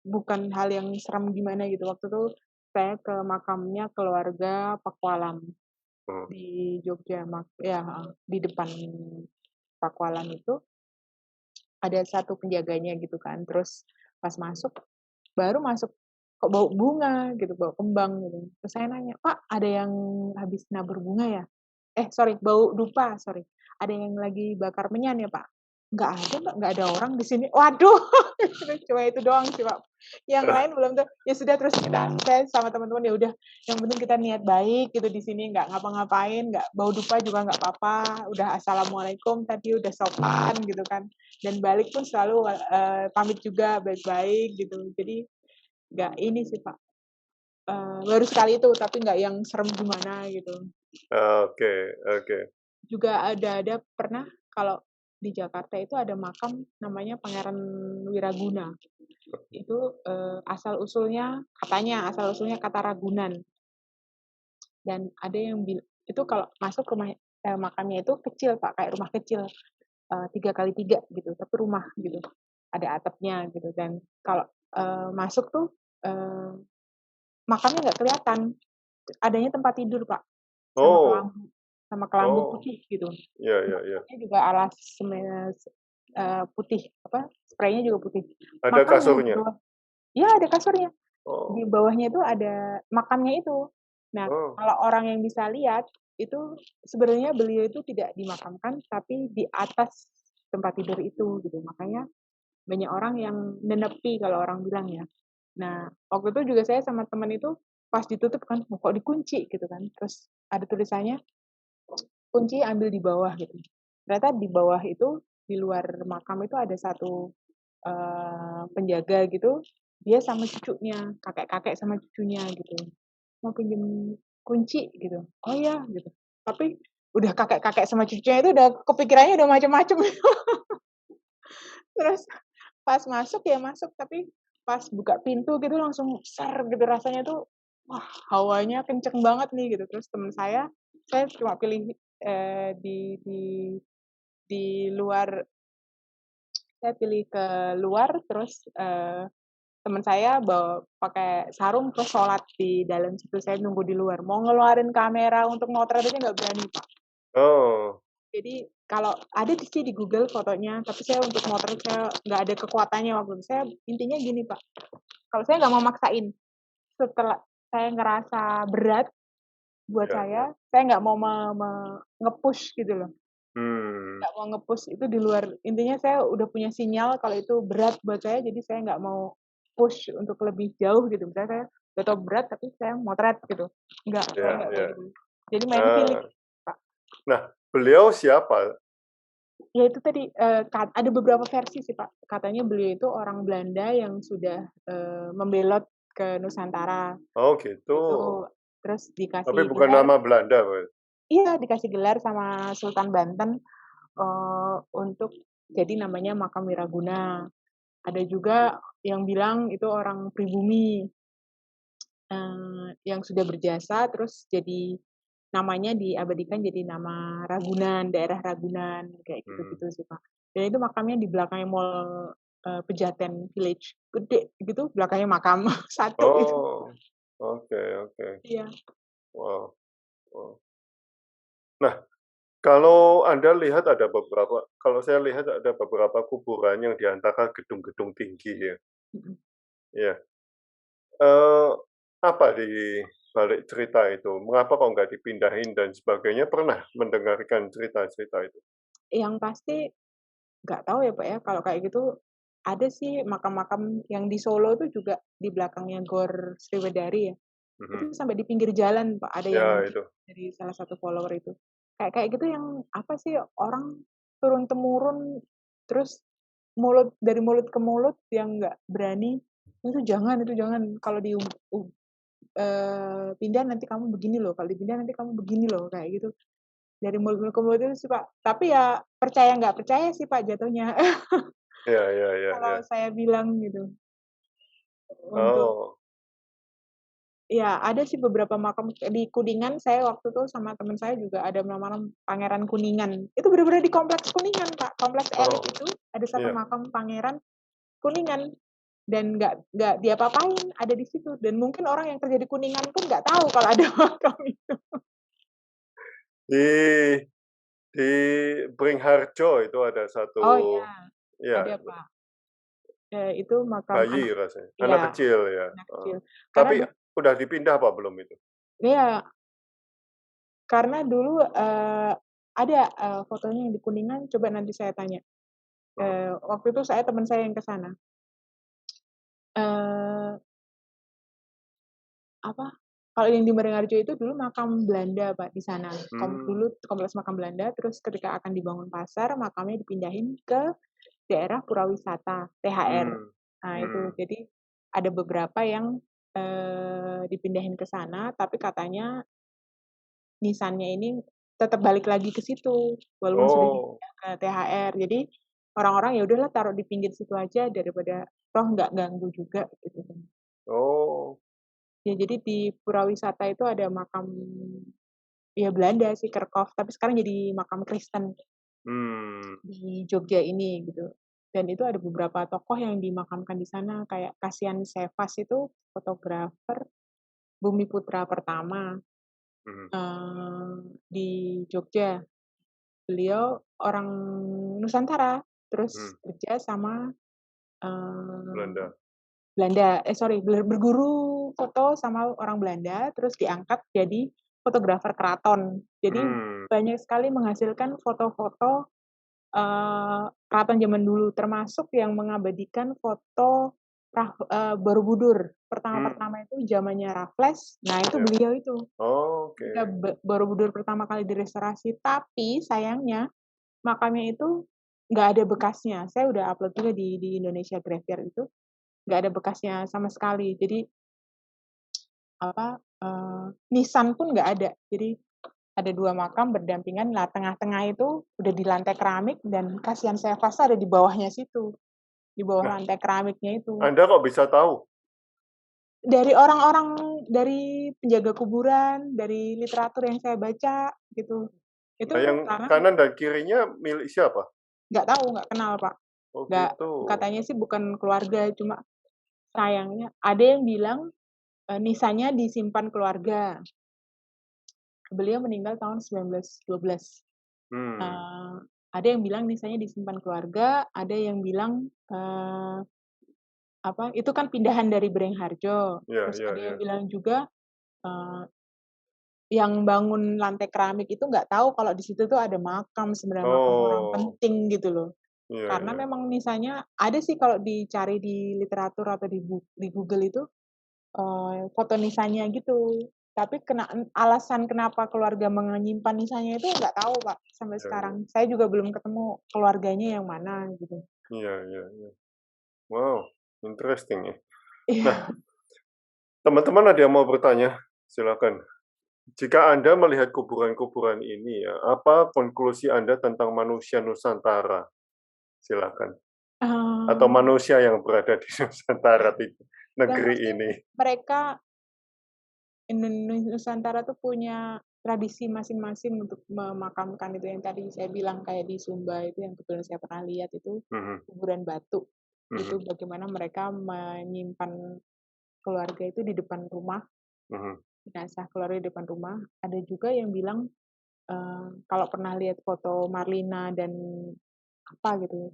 bukan hal yang serem gimana gitu, waktu itu saya ke makamnya keluarga Pakualam. Oh. di Jogja, ya di depan Pakualan itu ada satu penjaganya gitu kan. Terus pas baru masuk kok bau bunga gitu, bau kembang gitu. Terus saya nanya, Pak, ada yang habis nabur bunga ya? Sorry, bau dupa, sorry. Ada yang lagi bakar menyan ya, Pak? Nggak ada, Pak, nggak ada orang di sini. Waduh, cuma itu doang sih, Pak. Yang lain belum tuh. Ya sudah, terus saya sama teman-teman ya udah, yang penting kita niat baik gitu di sini, nggak ngapa-ngapain, nggak bau dupa juga nggak apa-apa. Udah assalamualaikum tadi udah sopan gitu kan. Dan balik pun selalu pamit juga baik-baik gitu. Jadi nggak ini sih, Pak. Baru sekali itu, tapi nggak yang serem gimana gitu. Oke, oke. Juga ada pernah kalau di Jakarta itu ada makam namanya Pangeran Wiraguna. Itu katanya asal usulnya kata Ragunan. Dan ada yang itu kalau masuk rumah makamnya itu kecil, Pak, kayak rumah kecil 3x3 gitu, tapi rumah gitu. Ada atapnya gitu, dan kalau masuk tuh makamnya nggak kelihatan. Adanya tempat tidur, Pak, sama Oh, kelambu. Sama kelambu oh, putih gitu. iya, iya, iya. Makamnya juga alas putih, spraynya juga putih. Ada Makamnya di kasurnya? bawah, ya ada kasurnya. Di Oh, bawahnya itu ada makamnya itu. Nah, oh, kalau orang yang bisa lihat, itu sebenarnya beliau itu tidak dimakamkan, tapi di atas tempat tidur itu gitu. Makanya banyak orang yang nenepi kalau orang bilang ya. Nah, waktu itu juga saya sama teman itu pas ditutup kan, kok dikunci gitu kan. Terus ada tulisannya, kunci ambil di bawah gitu. Ternyata di bawah itu, di luar makam itu ada satu penjaga gitu, dia sama cucunya, kakek-kakek sama cucunya gitu. Mau pinjem kunci gitu. Oh ya gitu. Tapi udah kakek-kakek sama cucunya itu udah kepikirannya udah macam-macam. Terus pas masuk, tapi pas buka pintu gitu langsung ser gitu rasanya tuh, wah hawanya kenceng banget nih gitu. Terus teman saya cuma pilih di luar, saya pilih ke luar, terus teman saya pakai sarung terus sholat di dalam situ, saya nunggu di luar. Mau ngeluarin kamera untuk motret aja nggak berani, Pak. oh, Jadi kalau ada sih di Google fotonya, tapi saya untuk motret saya nggak ada kekuatannya waktu itu. Saya intinya gini, Pak. Kalau saya nggak mau maksain, setelah saya ngerasa berat buat iya, iya. saya nggak mau nge-push gitu loh. Hmm, Nggak mau nge-push itu di luar. Intinya saya udah punya sinyal kalau itu berat buat saya, jadi saya nggak mau push untuk lebih jauh gitu. Misalnya saya udah tau berat, tapi saya motret gitu. Saya iya, nggak iya. kayak gitu. Jadi main feeling, Ah, Pak. nah, beliau siapa? Ya itu tadi, ada beberapa versi sih, Pak. Katanya beliau itu orang Belanda yang sudah membelot ke Nusantara Oh, gitu. gitu. Terus Tapi dikasih bukan gelar, nama Belanda, Pak. iya dikasih gelar sama Sultan Banten untuk jadi namanya Makam Wiraguna. Ada juga yang bilang itu orang pribumi yang sudah berjasa, terus jadi namanya diabadikan jadi nama Ragunan, daerah Ragunan, kayak Hmm. gitu-gitu sih, Pak. Dan itu makamnya di belakangnya Mall Pejaten Village, gede gitu, belakangnya makam satu itu. Oh, oke, oke. Iya. Wow, wow. Nah, kalau Anda lihat kalau saya lihat ada beberapa kuburan yang di antara gedung-gedung tinggi ya. Mhm. Iya. Eee, apa di balik cerita itu? Mengapa kok nggak dipindahin dan sebagainya? Pernah mendengarkan cerita-cerita itu? Yang pasti nggak tahu ya, Pak, ya, kalau kayak gitu ada sih makam-makam yang di Solo itu juga di belakangnya Gor Sriwedari ya. Mhm. Itu sampai di pinggir jalan, Pak, ada yang Ya itu. dari salah satu follower itu. Kayak kayak gitu yang apa sih, orang turun-temurun, terus dari mulut ke mulut yang nggak berani, itu jangan, kalau pindah nanti kamu begini loh, kalau dipindah nanti kamu begini loh, kayak gitu. Dari mulut ke mulut itu sih, Pak. Tapi ya percaya nggak percaya sih, Pak, jatuhnya. Ya, ya, ya, Kalau ya. saya bilang gitu, untuk Oh, ya, ada sih beberapa makam di Kuningan, saya waktu itu sama teman saya juga ada makam Pangeran Kuningan. Itu benar-benar di kompleks Kuningan, Pak. Kompleks elit oh, itu ada satu iya. makam Pangeran Kuningan dan nggak diapa-apain, ada di situ. Dan mungkin orang yang kerja di Kuningan pun nggak tahu kalau ada makam itu. Di di Beringharjo itu ada satu, Oh iya, ya, ada Pak. Itu makam bayi anak, rasanya, anak ya kecil ya, anak kecil. Karena tapi udah dipindah apa belum itu? iya, karena dulu, ada, fotonya yang di Kuningan, coba nanti saya tanya. Oh, Waktu itu teman saya yang ke sana. Eee, apa, kalau yang di Beringharjo itu dulu makam Belanda, Pak, di sana. hmm, Dulu kompleks makam Belanda, terus ketika akan dibangun pasar, makamnya dipindahin ke daerah Purawisata, THR. hmm, Nah itu, hmm. jadi ada beberapa yang, dipindahin ke sana, tapi katanya nisannya ini tetap balik lagi ke situ, walaupun sudah Oh, dipindah ke THR. Jadi orang-orang ya udahlah taruh di pinggir situ aja daripada toh nggak ganggu juga gitu kan. oh, Ya jadi di Purawisata itu ada makam ya Belanda sih, Kerkhof, tapi sekarang jadi makam Kristen hmm, di Jogja ini gitu. Dan itu ada beberapa tokoh yang dimakamkan di sana kayak Kasian Sefas itu fotografer Bumi Putra pertama, mhm, di Jogja. Beliau orang Nusantara, terus mhm, kerja sama, eee, Belanda, Belanda, sorry, berguru foto sama orang Belanda, terus diangkat jadi fotografer keraton. Jadi hmm, banyak sekali menghasilkan foto-foto, keraton zaman dulu, termasuk yang mengabadikan foto Borobudur. hmm, Pertama-pertama itu zamannya Raffles, nah itu ya, beliau itu. oke, Ketika Borobudur pertama kali direstorasi, tapi sayangnya makamnya itu nggak ada bekasnya. Saya udah upload juga di Indonesia Graveyard itu, nggak ada bekasnya sama sekali. Jadi apa, nisan pun nggak ada. Jadi ada 2 makam berdampingan, lah tengah-tengah itu udah di lantai keramik dan Kasihan Sefas ada di bawahnya situ, di bawah nah, lantai keramiknya itu. Anda kok bisa tahu? Dari orang-orang, dari penjaga kuburan, dari literatur yang saya baca gitu. Nah, yang Itu karena kanan dan kirinya milik siapa? nggak tahu, nggak kenal, Pak. Oh Nggak, gitu, katanya sih bukan keluarga, cuma sayangnya ada yang bilang, nisannya disimpan keluarga. Beliau meninggal tahun 1912. hmm, Eee, ada yang bilang nisannya disimpan keluarga, ada yang bilang, itu kan pindahan dari Beringharjo. ya Terus ya ada yang ya, bilang juga, eee, yang bangun lantai keramik itu nggak tahu kalau di situ tuh ada makam, sebenarnya makam orang oh, penting gitu loh. iya Karena iya, memang nisannya ada sih kalau dicari di literatur atau di Google itu, foto nisannya gitu. Tapi alasan kenapa keluarga menyimpan nisannya itu nggak tahu, Pak, sampai iya sekarang. iya, Saya juga belum ketemu keluarganya yang mana gitu. iya iya iya. Wow, interesting ya. Nah, Iya. teman-teman ada yang mau bertanya? Silakan. Jika Anda melihat kuburan-kuburan ini ya, apa konklusi Anda tentang manusia Nusantara? Silakan. Atau Eee, manusia yang berada di Nusantara di yang negeri pasti ini. mereka Nusantara tuh punya tradisi masing-masing untuk memakamkan itu yang tadi saya bilang kayak di Sumba itu yang kebetulan saya pernah lihat itu, Mhm kuburan batu. mhm Itu bagaimana mereka menyimpan keluarga itu di depan rumah, mhm jenazah keluarga di depan rumah. Ada juga yang bilang, kalau pernah lihat foto Marlina dan apa gitu,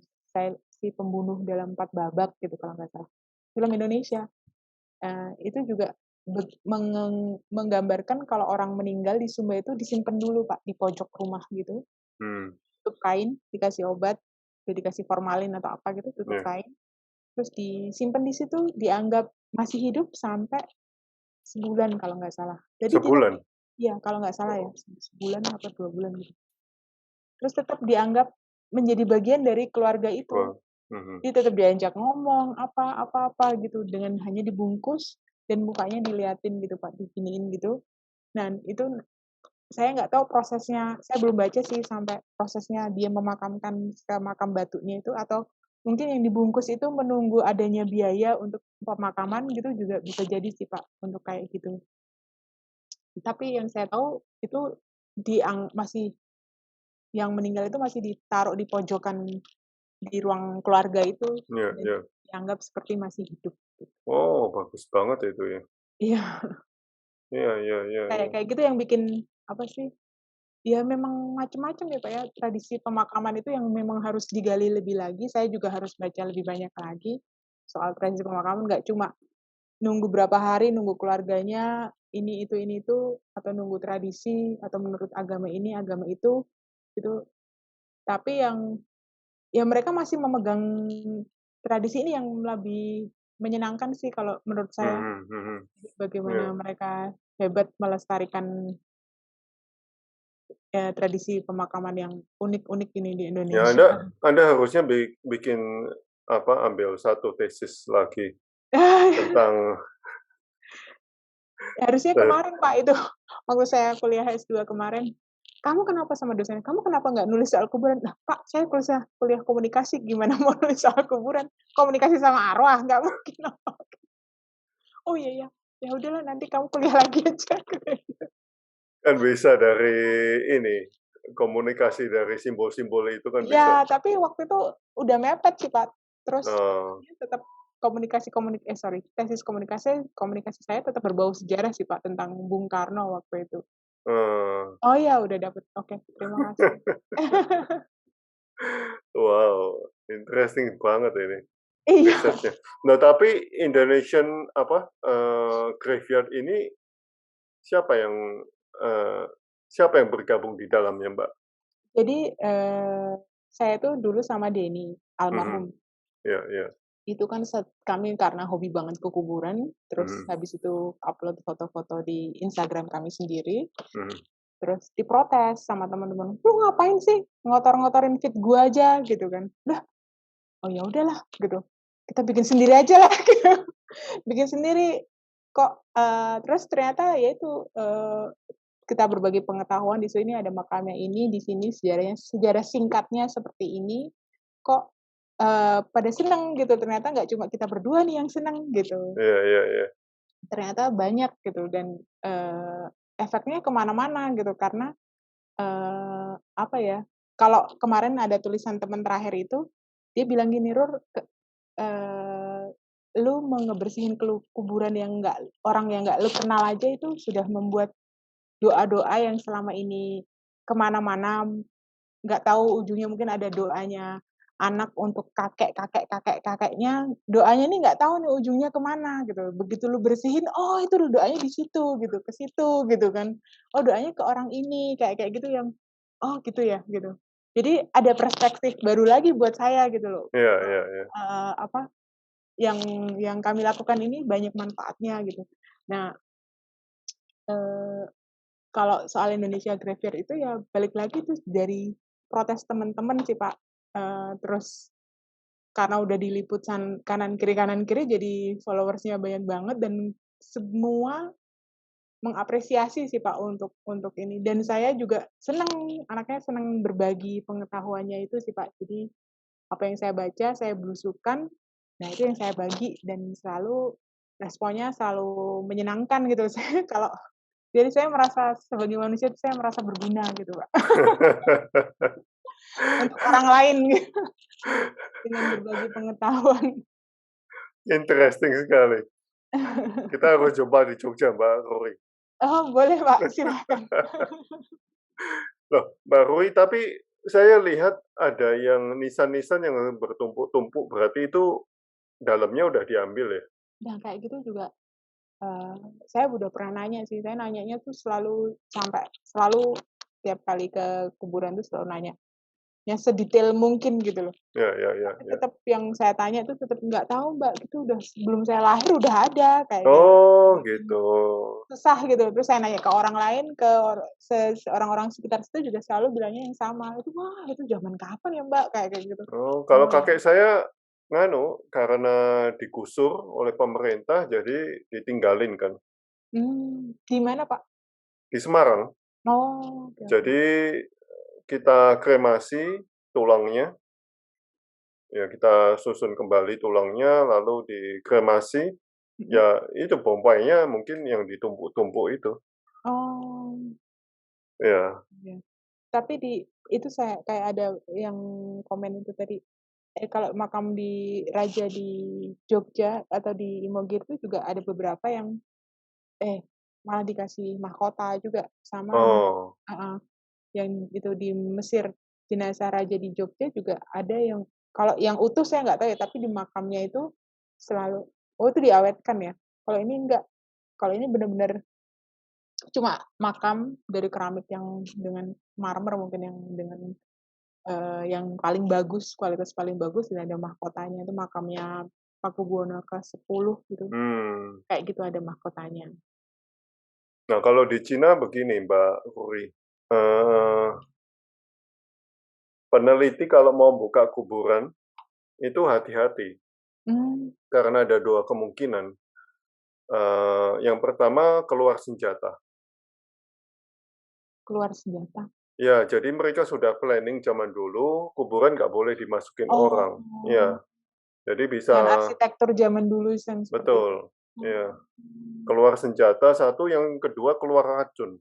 si pembunuh dalam 4 babak gitu kalau nggak salah, film Indonesia. Itu juga menggambarkan kalau orang meninggal di Sumba itu disimpan dulu, Pak, di pojok rumah gitu, hmm, tutup kain, dikasih obat, udah dikasih formalin atau apa gitu, tutup iya. kain, terus disimpan di situ, dianggap masih hidup sampai sebulan kalau nggak salah. Jadi tetap Sebulan? iya, kalau nggak salah ya, sebulan apa 2 bulan gitu. Terus tetap dianggap menjadi bagian dari keluarga itu. Wah, mhm. Dia tetap diajak ngomong, apa gitu, dengan hanya dibungkus dan mukanya diliatin gitu, Pak, diginiin gitu. Nah, itu saya nggak tahu prosesnya, saya belum baca sih sampai prosesnya dia memakamkan ke makam batunya itu, atau mungkin yang dibungkus itu menunggu adanya biaya untuk pemakaman gitu juga bisa jadi sih, Pak, untuk kayak gitu. Tapi yang saya tahu itu masih yang meninggal itu masih ditaruh di pojokan di ruang keluarga itu Iya dan iya. dianggap seperti masih hidup. Oh, bagus banget itu ya. Iya, Iya iya iya kayak iya. kayak gitu yang bikin, apa sih, Ya memang macam-macam ya, Pak, ya, tradisi pemakaman itu yang memang harus digali lebih lagi, saya juga harus baca lebih banyak lagi soal tradisi pemakaman, nggak cuma nunggu berapa hari, nunggu keluarganya, ini itu, atau nunggu tradisi, atau menurut agama ini, agama itu, gitu. Tapi yang ya mereka masih memegang tradisi ini yang lebih menyenangkan sih kalau menurut saya, Mhm mhm. Iya. bagaimana mereka hebat melestarikan, tradisi pemakaman yang unik-unik ini di Ya, Indonesia. Anda harusnya bikin apa, ambil satu tesis lagi tentang Harusnya eh, kemarin, Pak, itu waktu saya kuliah S2 kemarin, "Kamu kenapa sama dosennya, kamu kenapa nggak nulis soal kuburan?" "Lah, Pak, saya kuliah komunikasi, gimana mau nulis soal kuburan? Komunikasi sama arwah, nggak mungkin." "Oh, iya ya, ya udahlah nanti kamu kuliah lagi aja." kan bisa dari ini, komunikasi dari simbol-simbol itu kan bisa. Iya, tapi waktu itu udah mepet sih, Pak. Terus Oh, tetap tesis komunikasi komunikasi saya tetap berbau sejarah sih, Pak, tentang Bung Karno waktu itu. eee, Oh iya, udah dapet. Oke, terima kasih. wow, interesting banget ini Iya. risetnya. Nah, tapi Indonesian apa, graveyard ini siapa yang, eee, siapa yang bergabung di dalamnya, Mbak? Jadi, saya tuh dulu sama Denny, Mhm, almarhum. iya iya, Itu kan kami karena hobi banget ke kuburan, terus mhm habis itu upload foto-foto di Instagram kami sendiri, mhm. terus diprotes sama teman-teman, "Lu ngapain sih ngotor-ngotorin feed gua aja?" Gitu kan. Lah, oh ya udahlah gitu, kita bikin sendiri aja lah gitu. Bikin sendiri, kok, terus ternyata ya itu, kita berbagi pengetahuan di sini ada makamnya ini, di sini sejarah singkatnya seperti ini, kok, pada seneng gitu, ternyata nggak cuma kita berdua nih yang seneng gitu, Iya iya iya. ternyata banyak gitu dan, efeknya ke mana-mana gitu karena, apa ya, kalau kemarin ada tulisan temen terakhir itu, dia bilang gini, "Rur, eee, lu mau ngebersihin kuburan yang nggak orang yang nggak lu kenal aja itu sudah membuat doa-doa yang selama ini ke mana-mana, nggak tahu ujungnya mungkin ada doanya anak untuk kakek-kakeknya, doanya nih nggak tahu nih ujungnya ke mana gitu. Begitu lu bersihin, oh itu doanya di situ gitu, ke situ gitu kan. Oh doanya ke orang ini, kayak kayak gitu yang, oh gitu ya, gitu. Jadi ada perspektif baru lagi buat saya gitu loh, Iya iya iya. apa, yang kami lakukan ini banyak manfaatnya gitu. Nah, eee kalau soal Indonesia Graveyard itu ya balik lagi tuh dari protes teman-teman sih, Pak. Terus karena udah diliput kanan kiri jadi followers-nya banyak banget dan semua mengapresiasi sih, Pak, untuk ini. Dan saya juga seneng, anaknya seneng berbagi pengetahuannya itu sih, Pak. Jadi apa yang saya baca, saya belusukan, nah itu yang saya bagi dan selalu responnya selalu menyenangkan gitu. Saya kalau jadi saya merasa sebagai manusia itu saya merasa berguna gitu, Pak, untuk orang lain gitu, dengan berbagi pengetahuan. Interesting sekali. Kita harus coba di Jogja, Mbak Ruri. Oh, boleh, Pak, silahkan. Loh, Mbak Ruri, tapi saya lihat ada yang nisan-nisan yang bertumpuk-tumpuk, berarti itu dalamnya udah diambil ya? Nah, kayak gitu juga, eee, saya udah pernah nanya sih, saya nanyanya tuh selalu tiap kali ke kuburan tuh selalu nanya, yang sedetail mungkin gitu loh. Ya ya ya Tapi ya. tetap yang saya tanya itu tetap, "Nggak tahu, Mbak, itu udah sebelum saya lahir udah ada," kayak kayak gitu. Oh, Mhm. gitu. Susah gitu, terus saya nanya ke orang lain, ke orang-orang sekitar situ juga selalu bilangnya yang sama, "Itu wah itu zaman kapan ya Mbak?" Kayak kayak gitu. Oh, kalau Oh ya. kakek saya nganu, karena digusur oleh pemerintah, jadi ditinggalin kan, Di mana Pak? di Semarang. Oh, oke oke. Jadi kita kremasi tulangnya, ya kita susun kembali tulangnya, lalu dikremasi, Mhm. ya itu bompainya mungkin yang ditumpuk-tumpuk itu. Oh, Ya. iya. Tapi itu saya kayak ada yang komen itu tadi, kalau makam raja di Jogja atau di Imogiri itu juga ada beberapa yang malah dikasih mahkota juga sama Oh, heeh. yang itu di Mesir, jenazah raja di Jogja juga ada yang kalau yang utuh saya nggak tahu ya, tapi di makamnya itu selalu itu diawetkan ya. Kalau ini enggak. Kalau ini benar-benar cuma makam dari keramik yang dengan marmer mungkin yang dengan yang paling bagus, kualitas paling bagus dan ada mahkotanya itu makamnya Pakubuwono ke-10 gitu. Kayak gitu ada mahkotanya. Nah, kalau di Cina begini, Mbak Ruri. Peneliti kalau mau buka kuburan, itu hati-hati. Karena ada 2 kemungkinan. Yang pertama, keluar senjata. Keluar senjata? Ya, jadi mereka sudah planning zaman dulu, kuburan nggak boleh dimasukin orang. Ya, jadi bisa... Dengan arsitektur zaman dulu yang seperti betul, itu. ya. Keluar senjata, satu, yang kedua keluar racun.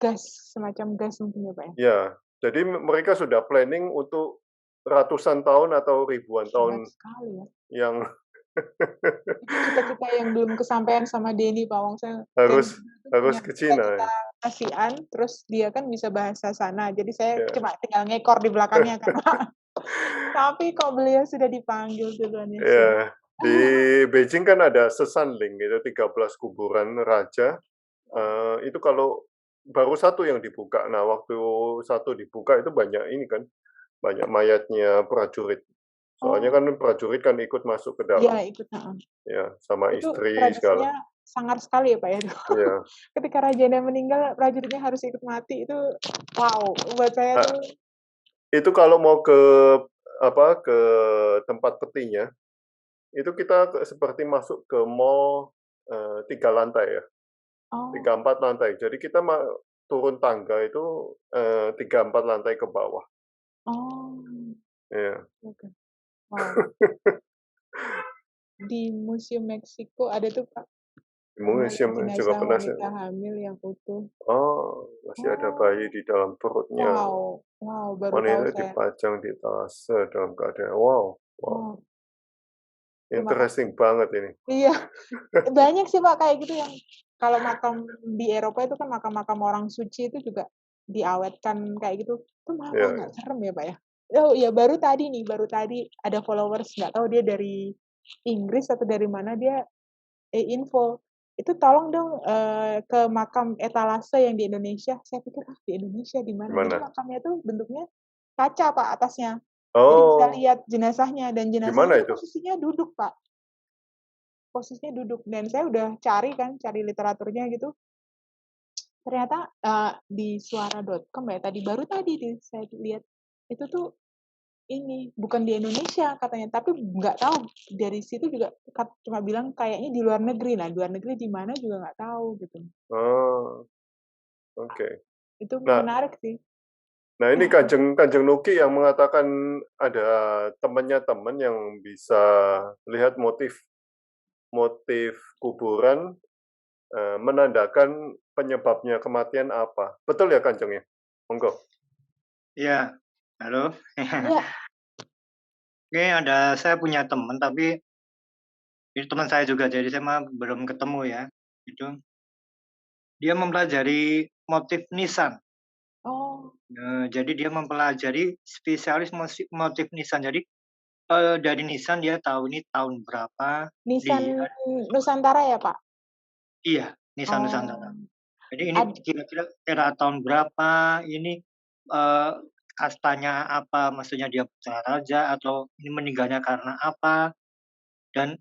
Gas, semacam gas mungkin ya Pak ya? Ya, jadi mereka sudah planning untuk ratusan tahun atau ribuan tahun sekali ya. yang itu cita-cita yang belum kesampaian sama Denny Pak Wong. Saya harus ke Cina ya. ASEAN, terus dia kan bisa bahasa sana, jadi saya cuma tinggal ngekor di belakangnya kan Pak. Tapi kok beliau sudah dipanggil duluan ya. Ya, di Beijing kan ada Sesanling, itu 13 kuburan raja. Itu kalau baru satu yang dibuka. Nah, waktu satu dibuka itu banyak ini kan, banyak mayatnya prajurit. Soalnya kan prajurit kan ikut masuk ke dalam. Iya, ikut. Ya, sama itu istri tradisinya segala. sangar sekali ya Pak ya. Iya. Ketika rajanya meninggal, prajuritnya harus ikut mati, itu wow, buat saya tuh. Itu kalau mau ke tempat petinya, itu kita seperti masuk ke mall 3 lantai ya. 3-4 lantai. Jadi kita turun tangga itu 3-4 lantai ke bawah. Iya. Oke. Wow. Di Museum Meksiko ada tuh Pak. Museum juga pernah wanita hamil yang utuh. Masih ada bayi di dalam perutnya. Wow, baru tahu saya. Dipajang di tase dalam keadaan. Wow. Interesting banget ini. Iya, banyak sih Pak kayak gitu yang kalau makam di Eropa itu kan makam-makam orang suci itu juga diawetkan kayak gitu. Itu malah nggak serem ya Pak ya? Oh iya, baru tadi ada followers, nggak tahu dia dari Inggris atau dari mana, dia info itu tolong dong ke makam etalase yang di Indonesia. Saya pikir di Indonesia di mana? Jadi makamnya tuh bentuknya kaca Pak atasnya. Jadi bisa lihat jenazahnya, dan jenazahnya itu posisinya duduk Pak. Posisinya duduk, dan saya udah cari literaturnya gitu. Ternyata di suara.com ya baru tadi saya lihat itu tuh ini bukan di Indonesia katanya, tapi nggak tahu, dari situ juga cuma bilang kayaknya di luar negeri. Nah, di luar negeri di mana juga nggak tahu gitu. Oke. Itu menarik sih. Nah, ini Kanjeng Nuki yang mengatakan ada temannya yang bisa lihat motif kuburan menandakan penyebabnya kematian apa. Betul ya Kanjeng ya? Monggo. Iya, halo. Iya. Oke, saya punya teman, tapi ini teman saya juga, jadi saya belum ketemu ya. Itu dia mempelajari motif nisan. Jadi dia mempelajari spesialis motif nisan. Jadi dari nisan dia tahu ini tahun berapa. Nisan Nusantara ya Pak? Iya, nisan Nusantara. Jadi ini kira-kira era tahun berapa, ini kastanya apa, maksudnya dia putra raja atau ini meninggalnya karena apa, dan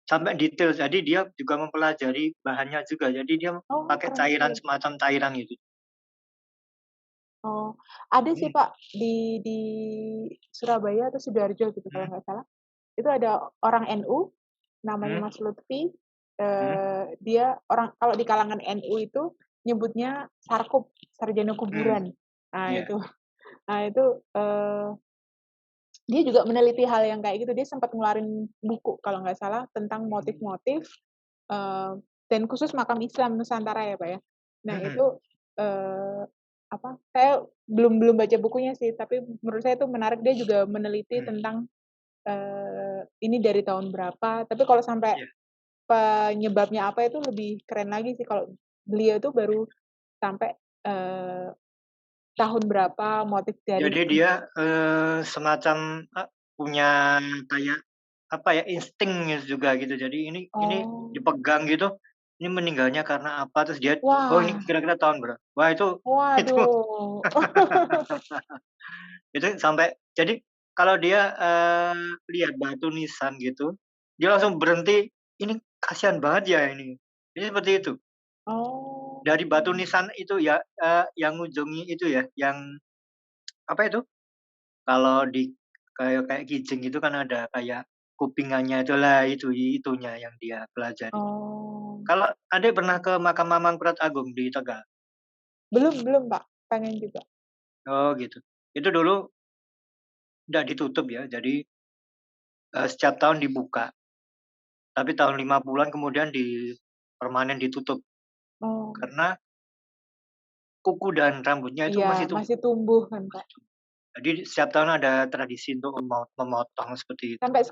sampai detail. Jadi dia juga mempelajari bahannya juga, jadi dia pakai cairan, semacam cairan gitu. Ada sih Pak di Surabaya atau Sidoarjo gitu kalau nggak salah. Itu ada orang NU namanya Mas Lutfi. Dia orang, kalau di kalangan NU itu nyebutnya sarkup, sarjana kuburan. Nah itu dia juga meneliti hal yang kayak gitu. Dia sempat ngeluarin buku kalau nggak salah tentang motif-motif dan khusus makam Islam Nusantara ya Pak ya. Nah itu saya belum baca bukunya sih, tapi menurut saya itu menarik. Dia juga meneliti tentang ini dari tahun berapa. Tapi kalau sampai penyebabnya apa itu lebih keren lagi sih. Kalau beliau itu baru sampai tahun berapa, motif dari Jadi dia semacam punya kayak apa ya, insting juga gitu. Jadi ini Oh, dipegang gitu, ini meninggalnya karena apa, terus dia, oh ini wah, kira-kira tahun berapa. Wah itu itu waduh. itu sampai jadi kalau dia lihat batu nisan gitu, dia langsung berhenti, ini kasihan banget ya ini. Ini seperti itu. Oh, Dari batu nisan itu ya, yang ngunjungi itu ya, yang apa itu, kalau di kayak kayak kijing itu kan ada kayak kupingannya itulah, itunya yang dia pelajari. oh. Kalau Adek pernah ke makam Mangkurat Agung di Tegal? Belum, Pak, pengen juga. Oh gitu. Itu dulu nggak ditutup ya, jadi setiap tahun dibuka, tapi tahun 50-an kemudian permanen ditutup, Oh, karena kuku dan rambutnya itu iya, masih tumbuh. masih tumbuh kan, Pak. Jadi setiap tahun ada tradisi untuk memotong seperti itu. Sampai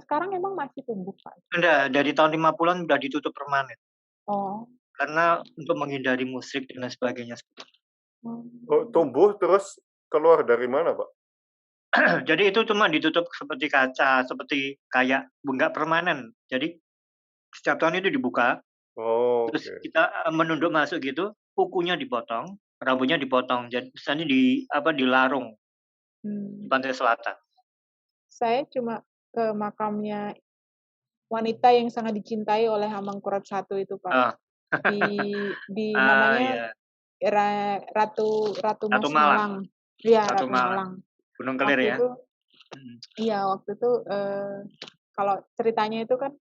sekarang emang masih tumbuh, Pak? Enggak, dari tahun 50-an udah ditutup permanen, Oh, karena untuk menghindari musrik dan lain sebagainya. Oh, hmm. tumbuh terus keluar dari mana, Pak? Jadi itu cuma ditutup seperti kaca, seperti kayak nggak permanen. Jadi setiap tahun itu dibuka, Oh, terus oke. kita menunduk masuk gitu, kukunya dipotong, rambutnya dipotong, jadi misalnya dilarung di Hmm. pantai selatan. Saya cuma ke makamnya wanita yang sangat dicintai oleh Hamengkurat I itu, Pak. Ah, Di namanya iya, Ratu Ratu Mas Malang, Malang. Iya, Ratu Ratu Malang, Malang. Gunung Kelir Waktu ya. itu Mhm. iya, waktu itu, kalau ceritanya itu kan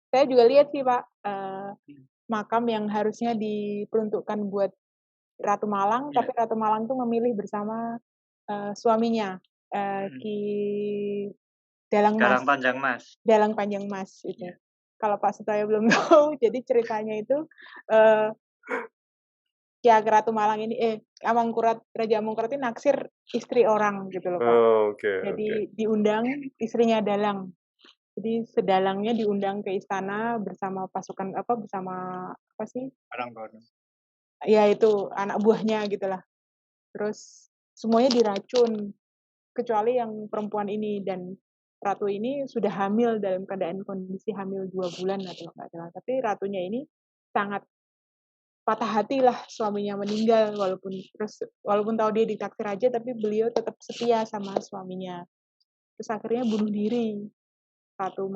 saya juga lihat sih, Pak, makam yang harusnya diperuntukkan buat Ratu Malang, Iya, tapi Ratu Malang tuh memilih bersama, suaminya, mhm. Ki Dalang Dalang Mas. Panjang Mas. Dalang Panjang Mas itu. Iya, Kalau Pak Sutoyo belum tahu, jadi ceritanya itu, eee, Ki Ageng Ratu Malang ini Amangkurat Raja Amangkurat ini naksir istri orang gitu loh, Pak. Oh, oke, oke. Jadi diundang istrinya Dalang. Jadi sedalangnya diundang ke istana bersama pasukan bersama apa sih, Orang Bono. ya itu anak buahnya gitulah. Terus semuanya diracun, kecuali yang perempuan ini dan ratu ini sudah hamil dalam keadaan kondisi hamil 2 bulan atau nggak salah. Tapi ratunya ini sangat patah hati lah suaminya meninggal walaupun tahu dia ditaksir raja tapi beliau tetap setia sama suaminya. Terus akhirnya bunuh diri Ratu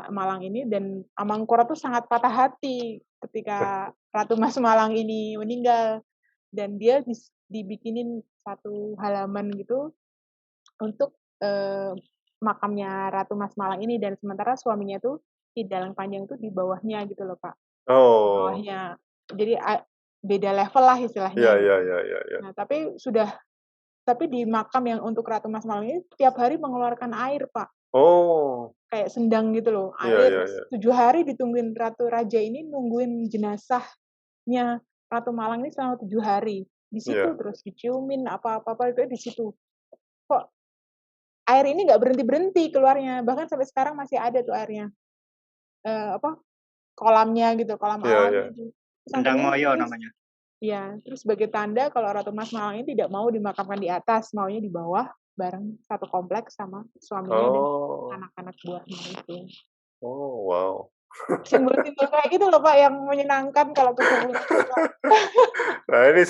Malang ini dan Amangkurat tuh sangat patah hati ketika Ratu Mas Malang ini meninggal dan dia dibikinin satu halaman gitu untuk makamnya Ratu Mas Malang ini dan sementara suaminya tuh di Dalang Panjang tuh di bawahnya gitu loh, Pak. Di Oh, bawahnya. Jadi beda level lah iya, istilahnya iya, gitu. iya, iya, iya. Nah, tapi di makam yang untuk Ratu Mas Malang ini tiap hari mengeluarkan air, Pak. Oh, Kayak sendang gitu loh, iya, air. iya, iya. 7 hari ditungguin Ratu Raja ini nungguin jenazahnya Ratu Malang ini selama 7 hari. Di situ Iya. terus diciumin apa-apa itu di situ. Kok air ini nggak berhenti-berhenti keluarnya, bahkan sampai sekarang masih ada tuh airnya. Kolamnya gitu, kolam Iya, iya. alami itu. Terus Endang akhirnya Moyo namanya. terus sebagai tanda kalau Ratu Mas Malang ini tidak mau dimakamkan di atas, maunya di bawah bareng satu kompleks sama suaminya dan Oh. anak-anak buahnya itu. Oh, wow. Simbol-simbol kayak gitu loh, Pak, yang menyenangkan kalau ke kuburan itu, Pak. Nah, ini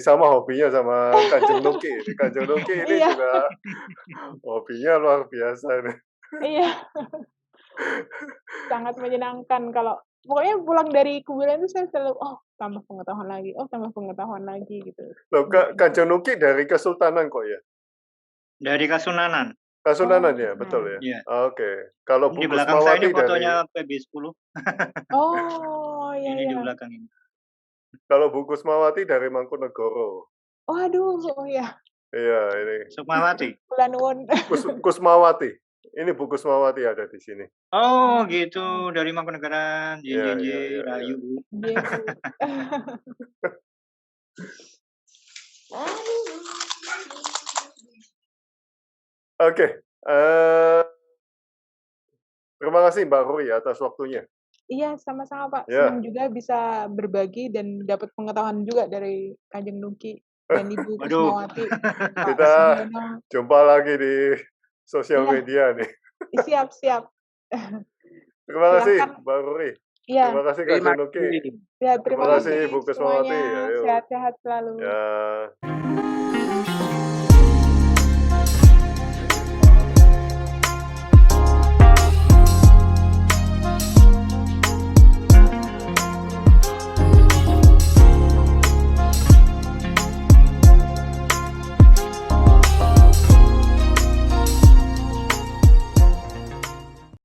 sama hobinya sama Kanjeng Nuki ini. Kanjeng Nuki ini Iya, juga hobinya luar biasa ini. iya, sangat menyenangkan kalau pokoknya pulang dari kuburan itu saya selalu, "Oh, tambah pengetahuan lagi, oh, tambah pengetahuan lagi," gitu. Loh, Semakin Kanjeng Nuki dari Kesultanan kok ya? Dari Kasunanan. Kasunanan oh, ya, betul ya? Kesunanan. Iya. Oke. Kalau Ini di Bu belakang saya ini Kusmawati dari fotonya PB10. Oh, iya Ini di iya. belakang ini. kalau Bu Kusmawati dari Mangkunegoro. Waduh, oh iya, Iya, ini Sukmawati. kula nuwun. Kusmawati. Ini Bu Kusmawati ada di sini. Oh gitu, Oh, dari Mangkunegaran. Jen Iya, jen iya, jen, iya, iya. rayu. nggih, Bu. Oke, terima kasih Mbak Ruri atas waktunya. Iya, sama-sama, Pak. Senang Ya, juga bisa berbagi dan dapat pengetahuan juga dari Kanjeng Nuki. dan Ibu Waduh. Kusmawati, Pak Kita Sugiono. jumpa lagi di sosial Iya. media nih. Siap. Terima kasih, Silahkan. Mbak Ruri. Iya. Terima kasih, Kak Terima Jonoki. kasih. Ya, terima Terima kasih, kasih Bu Kusmawati. semuanya. Ayo. Sehat-sehat selalu. Ya.